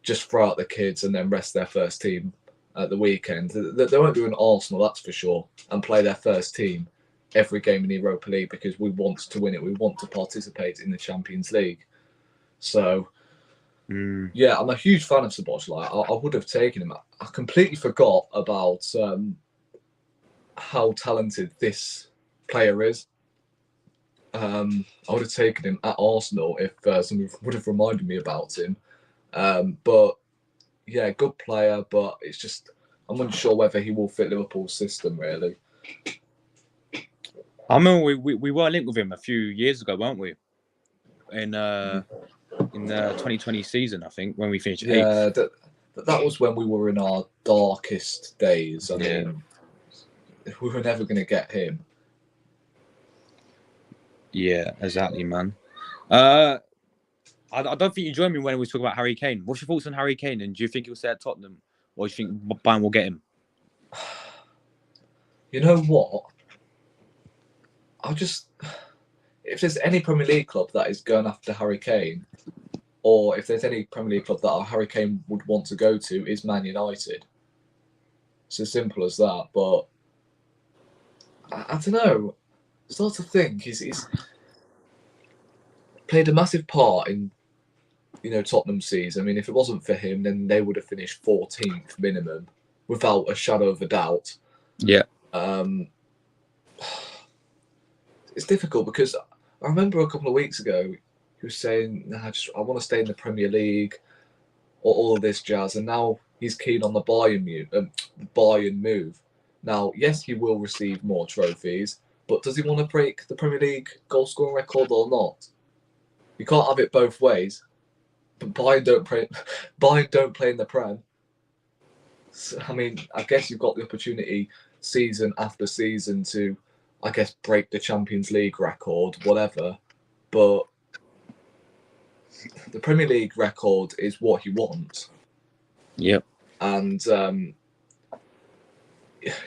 just throw out the kids and then rest their first team at the weekend. They won't do an Arsenal, that's for sure, and play their first team every game in the Europa League because we want to win it. We want to participate in the Champions League. So, yeah, I'm a huge fan of Szoboszlai. I would have taken him. I completely forgot about how talented this player is. I would have taken him at Arsenal if someone would have reminded me about him. But yeah, good player, but it's just I'm unsure whether he will fit Liverpool's system really. I remember we were linked with him a few years ago, weren't we? In the 2020 season, I think, when we finished Yeah, eighth. that was when we were in our darkest days. I mean, we were never going to get him. Yeah, exactly, man. I don't think you joined me when we talk about Harry Kane. What's your thoughts on Harry Kane? And do you think he'll stay at Tottenham, or do you think Bayern will get him? You know what? If there's any Premier League club that is going after Harry Kane, or if there's any Premier League club that Harry Kane would want to go to, is Man United. It's as simple as that. But I don't know. I start to think he's played a massive part in Tottenham's season. I mean, if it wasn't for him, then they would have finished 14th minimum, without a shadow of a doubt. Yeah. It's difficult because I remember a couple of weeks ago he was saying, "Nah, I want to stay in the Premier League," or all of this jazz, and now he's keen on the Bayern move. Now, yes, he will receive more trophies, but does he want to break the Premier League goal scoring record or not? You can't have it both ways. But Bayern don't play in the Prem. So, I mean, I guess you've got the opportunity season after season to, I guess, break the Champions League record, whatever. But the Premier League record is what he wants. Yep. And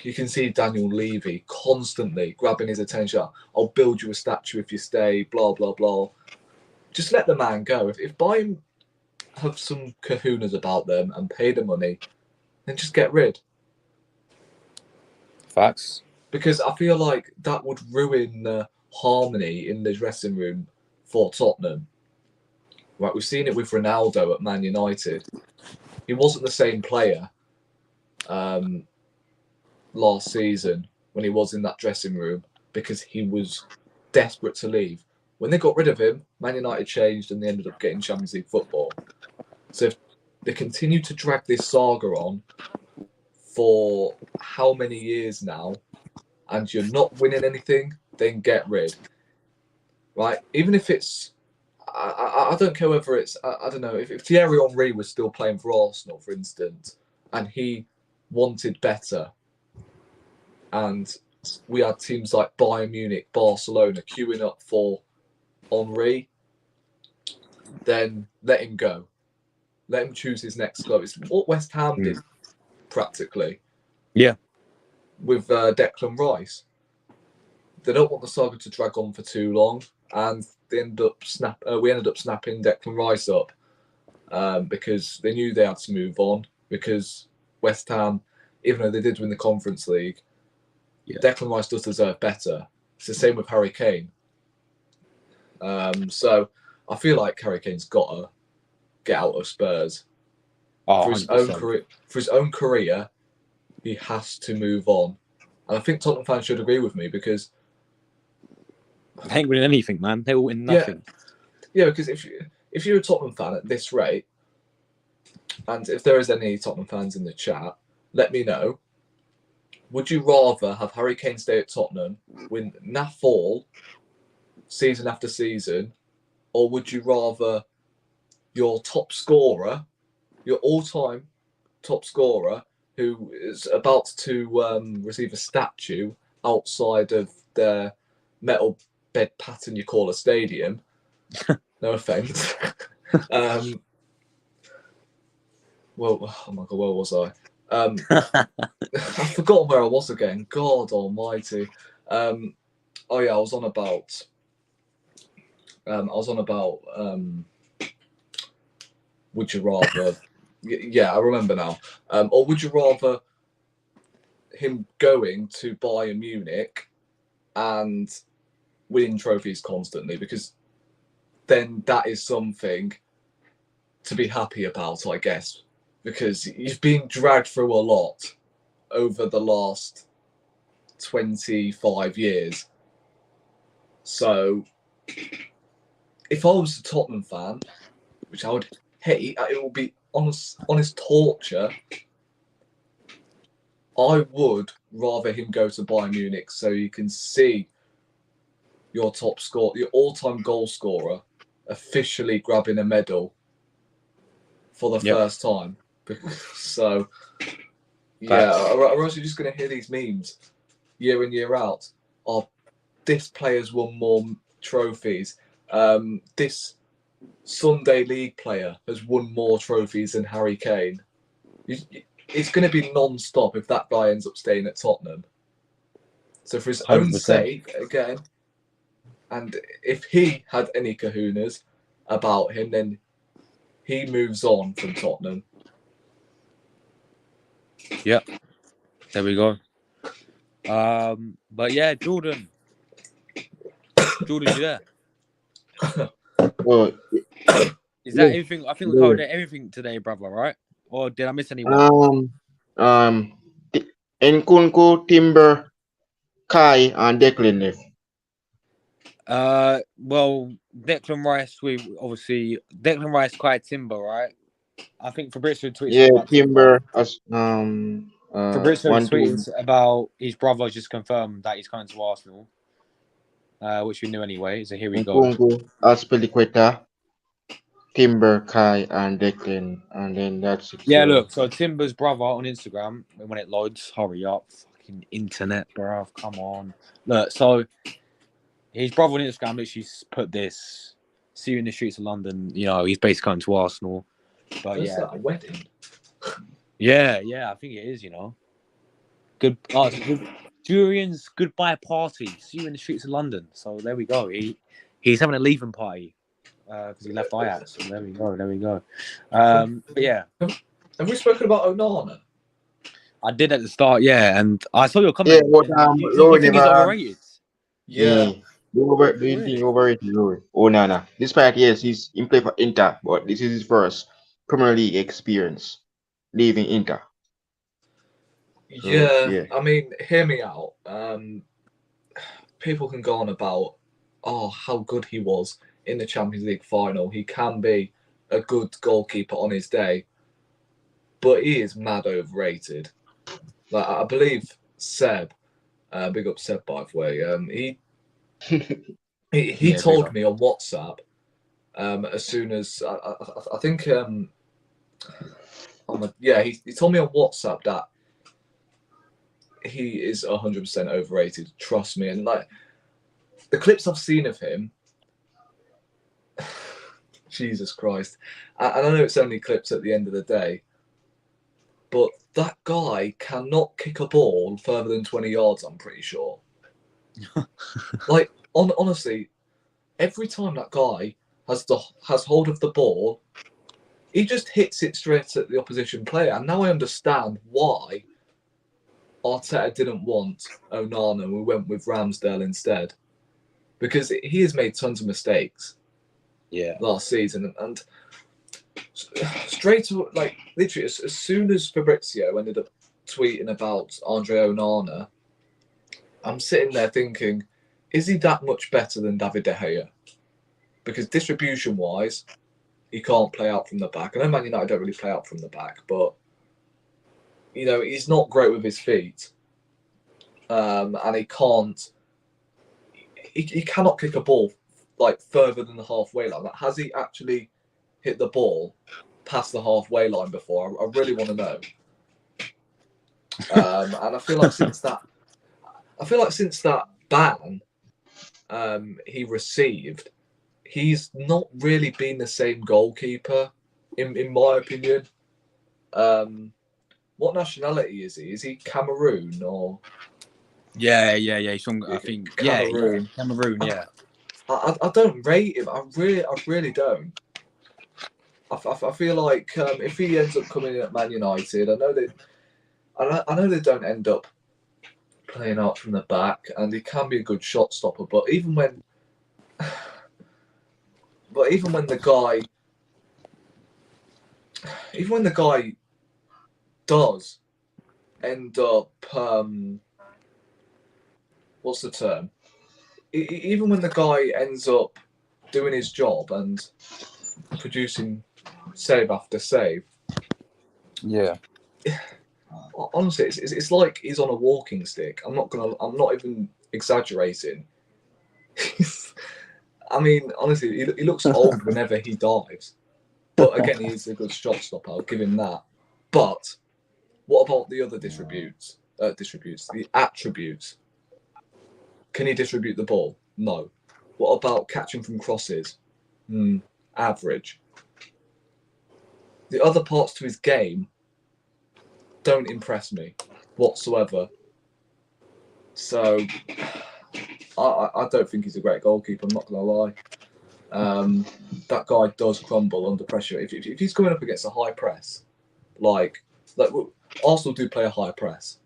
you can see Daniel Levy constantly grabbing his attention. I'll build you a statue if you stay, blah, blah, blah. Just let the man go. If Bayern have some kahunas about them and pay the money, then just get rid. Facts. Because I feel like that would ruin the harmony in the dressing room for Tottenham. Right, we've seen it with Ronaldo at Man United. He wasn't the same player um, last season when he was in that dressing room because he was desperate to leave. When they got rid of him, Man United changed and they ended up getting Champions League football. So if they continue to drag this saga on for how many years now and you're not winning anything, then get rid. Right? Even if it's I don't care whether it's I don't know if Thierry Henry was still playing for Arsenal, for instance, and he wanted better, and we had teams like Bayern Munich, Barcelona queuing up for Henry, then let him go. Let him choose his next club. It's what West Ham did practically. Yeah. With Declan Rice, they don't want the saga to drag on for too long, and they we ended up snapping Declan Rice up because they knew they had to move on because West Ham, even though they did win the Conference League, Declan Rice does deserve better. It's the same with Harry Kane. So I feel like Harry Kane's got to get out of Spurs. For his own career, he has to move on. And I think Tottenham fans should agree with me because they ain't winning anything, man. They will win nothing. Yeah, because if you're a Tottenham fan at this rate, and if there is any Tottenham fans in the chat, let me know. Would you rather have Harry Kane stay at Tottenham, win naff all season after season, or would you rather your top scorer, your all-time top scorer, who is about to receive a statue outside of their metal bed pattern you call a stadium? No offence. Well, oh my god, where was I? I've forgotten where I was again. God Almighty. Oh yeah, I was on about. Would you rather? Yeah, I remember now. Or would you rather him going to Bayern Munich and winning trophies constantly? Because then that is something to be happy about, I guess. Because you've been dragged through a lot over the last 25 years. So, if I was a Tottenham fan, which I would hate, it would be honest torture. I would rather him go to Bayern Munich so you can see your top score, your all-time goal scorer, officially grabbing a medal for the first time. So, yeah, or else you're just going to hear these memes year in, year out. Oh, this player's won more trophies. This Sunday League player has won more trophies than Harry Kane. It's going to be non-stop if that guy ends up staying at Tottenham. So for his 100%. Own sake, again, and if he had any kahunas about him, then he moves on from Tottenham. Yeah, there we go. But yeah, Jordan, you there? Well, is that everything? I think we covered everything today, brother. Right? Or did I miss anyone? Nkunku, Timber, Kai, and Declan left. Well, Declan Rice. Declan Rice, Kai, Timber, right? I think Fabrizio tweeted about Timber. Fabrizio tweeted about his brother just confirmed that he's coming to Arsenal, which we knew anyway. So here we go. Nkunku, Aspilicueta, Timber, Kai, and Declan, and then that's it. Yeah, look. So Timber's brother on Instagram, when it loads, hurry up, fucking internet, bruv, come on. Look, so his brother on Instagram literally put this: "See you in the streets of London." You know, he's basically coming to Arsenal. But is that a wedding? Yeah, I think it is. You know, good. Julian's goodbye party. See you in the streets of London. So there we go. He's having a leaving party because he left Ajax. So there we go. But yeah, have we spoken about Onana? I did at the start. Yeah, and I saw your comment. Yeah, but you think he's overrated? Yeah. Do you think overrated, Rory? Oh, no. Despite, yes, he's in play for Inter, but this is his first Premier League experience leaving Inter. So Yeah, yeah. I mean, hear me out. People can go on about, how good he was in the Champions League final. He can be a good goalkeeper on his day, but he is mad overrated. Like I believe Seb, big up Seb by the way. He Yeah, big told up. me on WhatsApp. As soon as I think he told me on WhatsApp that he is 100% overrated. Trust me, and like the clips I've seen of him, Jesus Christ, and I know it's only clips at the end of the day, but that guy cannot kick a ball further than 20 yards. I'm pretty sure. Like honestly, every time that guy has hold of the ball, he just hits it straight at the opposition player. And now I understand why Arteta didn't want Onana and we went with Ramsdale instead. Because he has made tons of mistakes last season. And straight away, like literally, as soon as Fabrizio ended up tweeting about Andre Onana, I'm sitting there thinking, is he that much better than David De Gea? Because distribution-wise, he can't play out from the back. I know Man United don't really play out from the back, but he's not great with his feet, and he can't. He cannot kick a ball like further than the halfway line. Like, has he actually hit the ball past the halfway line before? I really want to know. And I feel like since that ban he received, he's not really been the same goalkeeper, in my opinion. What nationality is he? Is he Cameroon or? Yeah. He's from, I think, Cameroon. Cameroon. Yeah. I don't rate him. I really don't. I feel like if he ends up coming in at Man United, I know they don't end up playing out from the back, and he can be a good shot stopper. But even when the guy does end up what's the term? Even when the guy ends up doing his job and producing save after save, Yeah. honestly, it's like he's on a walking stick. I'm not even exaggerating. I mean, honestly, he looks old whenever he dives. But again, he is a good shot stopper. I'll give him that. But what about the other the attributes? Can he distribute the ball? No. What about catching from crosses? Average. The other parts to his game don't impress me whatsoever. So I don't think he's a great goalkeeper. I'm not going to lie. That guy does crumble under pressure. If he's going up against a high press, like Arsenal do play a high press,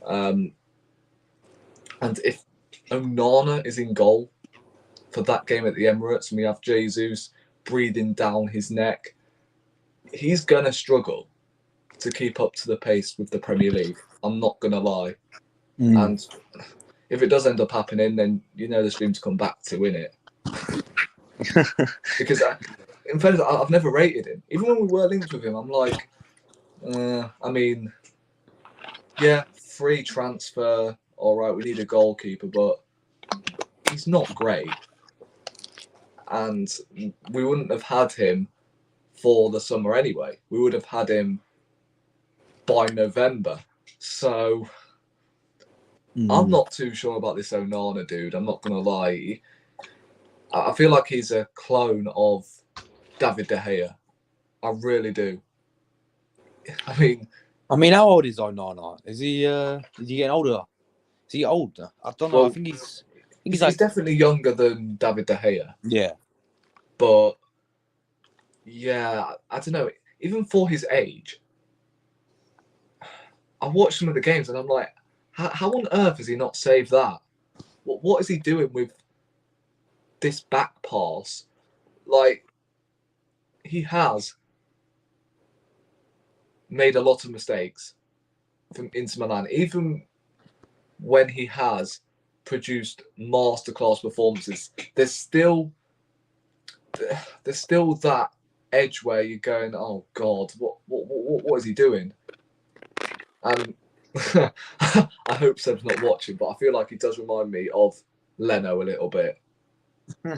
and if Onana is in goal for that game at the Emirates and we have Jesus breathing down his neck, he's going to struggle to keep up to the pace with the Premier League. I'm not going to lie. And if it does end up happening, then the stream to come back to win it. Because in fairness, I've never rated him. Even when we were linked with him, I'm like, I mean, yeah, free transfer. All right, we need a goalkeeper, but he's not great. And we wouldn't have had him for the summer anyway. We would have had him by November. So I'm not too sure about this Onana dude. I'm not going to lie. I feel like he's a clone of David De Gea. I really do. I mean, how old is Onana? Is he getting older? Is he older? I don't know. well, I think he's he's definitely younger than David De Gea. Yeah. But yeah, I don't know. Even for his age, I watched some of the games and I'm like, how on earth has he not saved that? What is he doing with this back pass? Like, he has made a lot of mistakes. from Inter Milan, even when he has produced masterclass performances, there's still that edge where you're going, oh God, what is he doing? And I hope Seb's not watching, but I feel like he does remind me of Leno a little bit.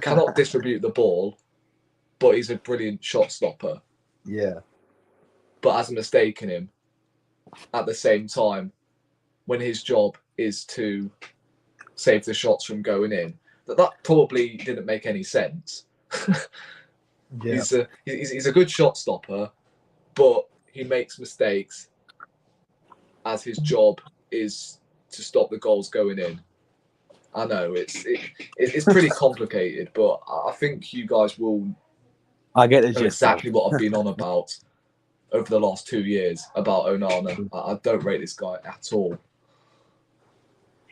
Cannot distribute the ball, but he's a brilliant shot stopper. Yeah. But has a mistake in him at the same time when his job is to save the shots from going in. That probably didn't make any sense. Yeah. He's a good shot stopper, but he makes mistakes as his job is to stop the goals going in. I know it's pretty complicated, but I think you guys will I get the know gist. exactly what I've been on about over the last 2 years about Onana. I don't rate this guy at all.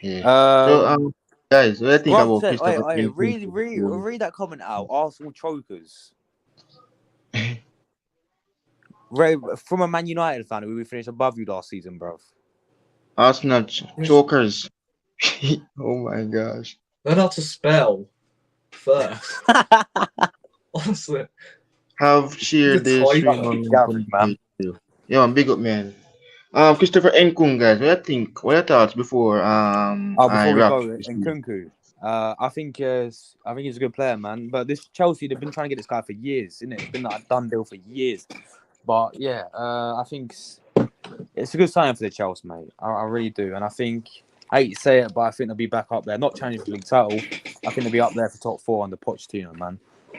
Yeah. So, guys, what do you think Rob about said, Christopher wait, Nkunku? read that comment out. Arsenal chokers. Ray, from a Man United fan, we finished above you last season, bruv. Arsenal chokers. Oh my gosh. Learn how to spell first. Honestly, Have shared the stream on my Gary, man. page too. Yeah, big up, man. Christopher Nkunku, guys, what do you think? What are your thoughts before I Before we wrap go, this and week? Kunku, I think he's a good player, man. But this Chelsea, they've been trying to get this guy for years, isn't it? It's been like a done deal for years. But yeah, I think it's a good sign for the Chelsea, mate. I really do, and I think I hate to say it, but I think they'll be back up there. Not challenging for the league title. I think they'll be up there for top 4 on the Pochettino, man.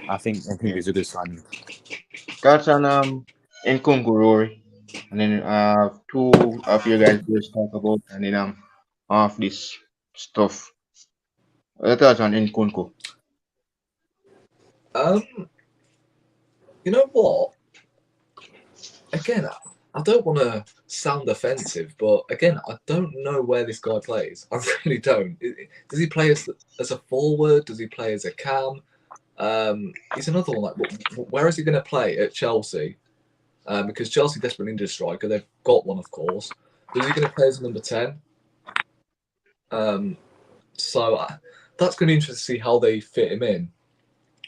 I think Nkunku is a good signing. Thoughts on Nkunku, Rory, and then two of you guys just talk about, and then off this stuff. What are your thoughts on Nkunku? You know what? Again, I don't want to sound offensive, but again, I don't know where this guy plays. I really don't. Does he play as a forward? Does he play as a cam? He's another one. Like, where is he going to play at Chelsea? Because Chelsea desperately need a striker. They've got one, of course. Is he going to play as number 10? So that's going to be interesting to see how they fit him in.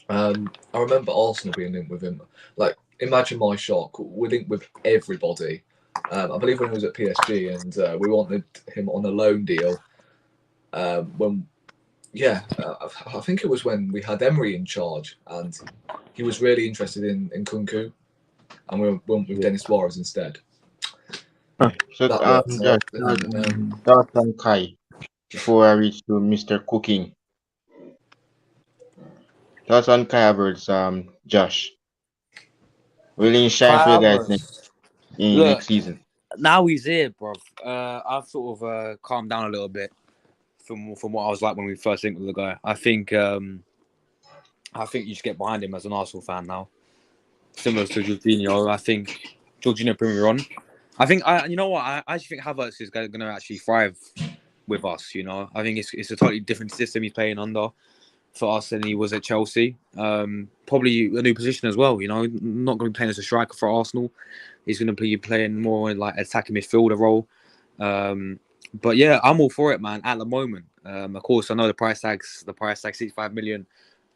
I remember Arsenal being linked with him. Like, imagine my shock. We're linked with everybody. I believe when he was at PSG, and we wanted him on a loan deal. I think it was when we had Emery in charge, and he was really interested in Kunku, and we went with Dennis Suarez instead. So, That worked Josh, out. And, thoughts on Kai before I reach to Mr. Cooking. Thoughts on Kai Havertz, Josh. Really shine for you guys Look, next season. now he's here, bro. I've sort of calmed down a little bit from what I was like when we first linked with the guy. I think you just get behind him as an Arsenal fan now. Similar to Jorginho, I think Jorginho Premier on. I think you know what? I actually think Havertz is going to actually thrive with us. You know, I think it's a totally different system he's playing under for us than he was at Chelsea. Probably a new position as well. You know, not going to be playing as a striker for Arsenal. He's going to be playing more in like attacking midfielder role. But yeah, I'm all for it, man. At the moment, of course, I know the price tag's 65 million,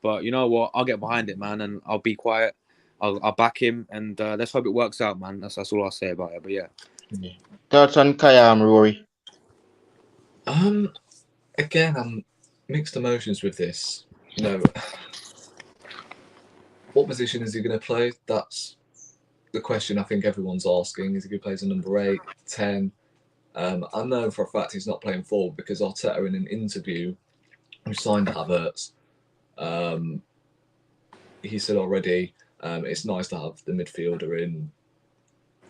but you know what? I'll get behind it, man, and I'll be quiet. I'll back him, and let's hope it works out, man. That's all I'll say about it. But yeah. Thoughts on Kai, Rory? Again, I'm mixed emotions with this. You know, what position is he going to play? That's the question I think everyone's asking. Is he going to play as a number 8, 10? I know for a fact he's not playing forward because Arteta, in an interview, who signed Havertz, he said already it's nice to have the midfielder in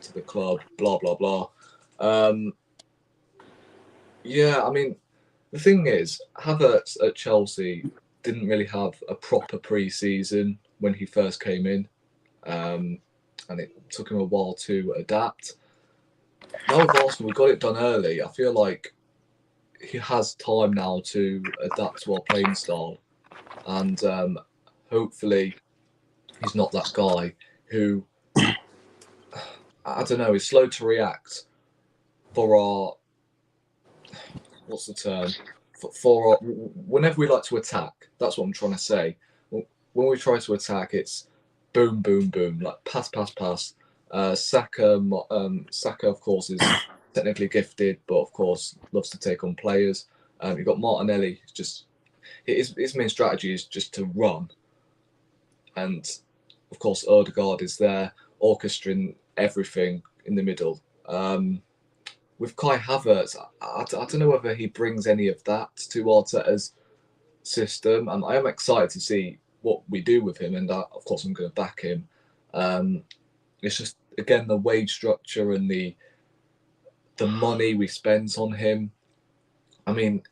to the club, blah, blah, blah. Yeah, I mean, the thing is, Havertz at Chelsea didn't really have a proper pre-season when he first came in, and it took him a while to adapt. Now with Arsenal, we got it done early. I feel like he has time now to adapt to our playing style, and hopefully he's not that guy who, I don't know, is slow to react for our what's the term for our, whenever we like to attack. That's what I'm trying to say. When we try to attack, it's boom, boom, boom, like pass, pass, pass. Saka, of course, is technically gifted, but of course loves to take on players. You've got Martinelli. Just his main strategy is just to run, and of course Odegaard is there orchestrating everything in the middle. With Kai Havertz, I don't know whether he brings any of that to Arteta's system, and I am excited to see what we do with him. And of course, I'm going to back him. It's just again the wage structure and the money we spend on him. I mean,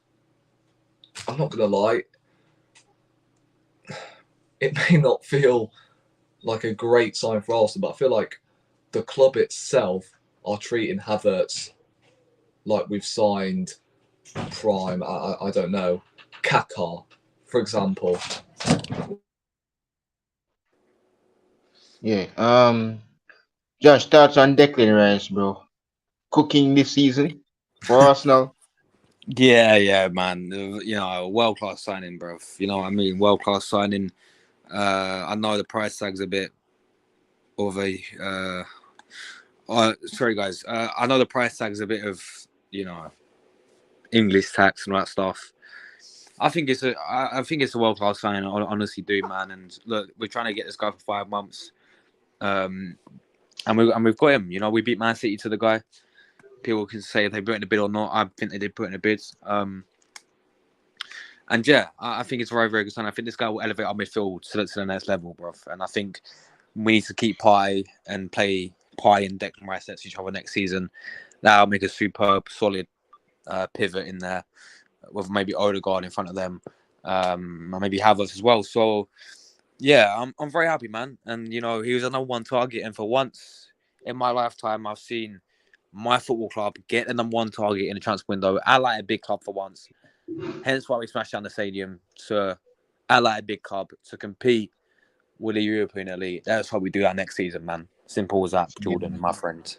I'm not going to lie, it may not feel like a great sign for Arsenal, but I feel like the club itself are treating Havertz like we've signed prime. I don't know, Kaká, for example. Yeah. Josh, thoughts on Declan Rice, bro? Cooking this season for Arsenal. Yeah, man. World class signing, bro. You know what I mean? World class signing. I know the price tag's a bit of a. Sorry, guys. I know the price tag's a bit of English tax and all that stuff. I think it's a world class signing. I honestly do, man. And look, we're trying to get this guy for 5 months. And we've got him. You know, we beat Man City to the guy. People can say if they put in a bid or not. I think they did put in a bid. And yeah, I think it's a very, very good sign. I think this guy will elevate our midfield to the next level, bro. And I think we need to keep Pi and play Pi and Declan Rice next to each other next season. That'll make a superb, solid pivot in there with maybe Odegaard in front of them, and maybe Havertz as well. So yeah, I'm very happy, man. And he was a number one target. And for once in my lifetime, I've seen my football club get the number one target in the transfer window. I like a big club for once. Hence why we smashed down the stadium to ally a big club to compete with the European elite. That's how we do that next season, man. Simple as that, Yeah. Jordan, my friend.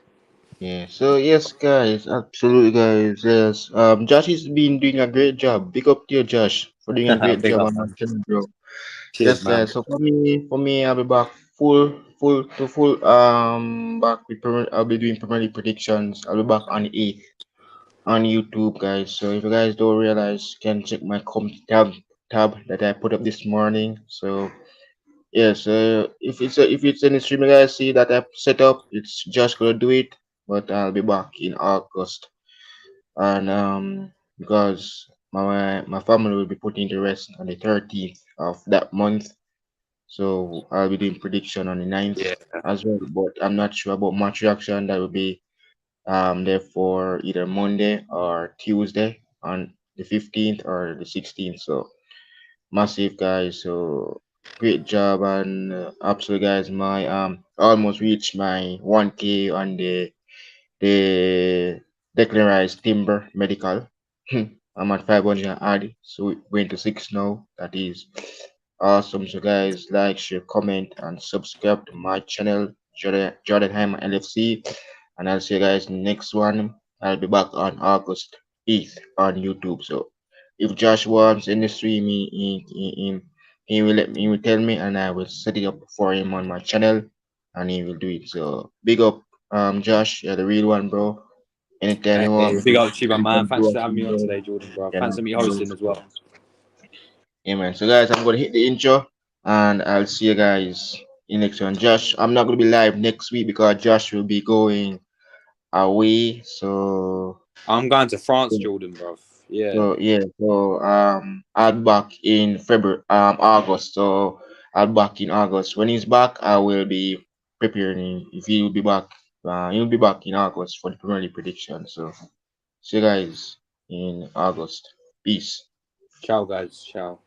Yeah. So yes, guys, absolutely, guys. Yes. Josh has been doing a great job. Big up to you, Josh, for doing a great Big job up, on that man. channel, bro. Cheers, Yes, man. guys. So for me, I'll be back full. Back with I'll be doing Premier League predictions. I'll be back on the 8th on YouTube, guys. So if you guys don't realize, you can check my comment tab that I put up this morning. So yes, if it's any stream you guys see that I set up, it's just gonna do it. But I'll be back in August, and because my family will be putting the rest on the 13th of that month. So I'll be doing prediction on the 9th Yeah. as well, but I'm not sure about match reaction. That will be therefore either Monday or Tuesday on the 15th or the 16th. So massive, guys. So great job, and absolute, guys. My almost reached my 1K on the Declan Rice Timber Medical. I'm at 500 odd, so we're into six now. That is awesome. So guys, like, share, comment, and subscribe to my channel, Jordan Heimer LFC. And I'll see you guys in the next one. I'll be back on August 8th on YouTube. So if Josh wants in the stream, he will he will tell me, and I will set it up for him on my channel, and he will do it. So big up, Josh, you're the real one, bro. Anytime you want Hey, me big to, up to you, my you man. can Thanks do for having me it, on bro. today, Jordan, bro. You're Thanks not for me alone. hosting as well. Amen. So guys, I'm gonna hit the intro, and I'll see you guys in next one. Josh, I'm not gonna be live next week because Josh will be going away. So I'm going to France, Jordan, bro. Yeah. I'll be back in February, August. So I'll be back in August. When he's back, I will be preparing. If he will be back, he'll be back in August for the Premier League prediction. So see you guys in August. Peace. Ciao, guys. Ciao.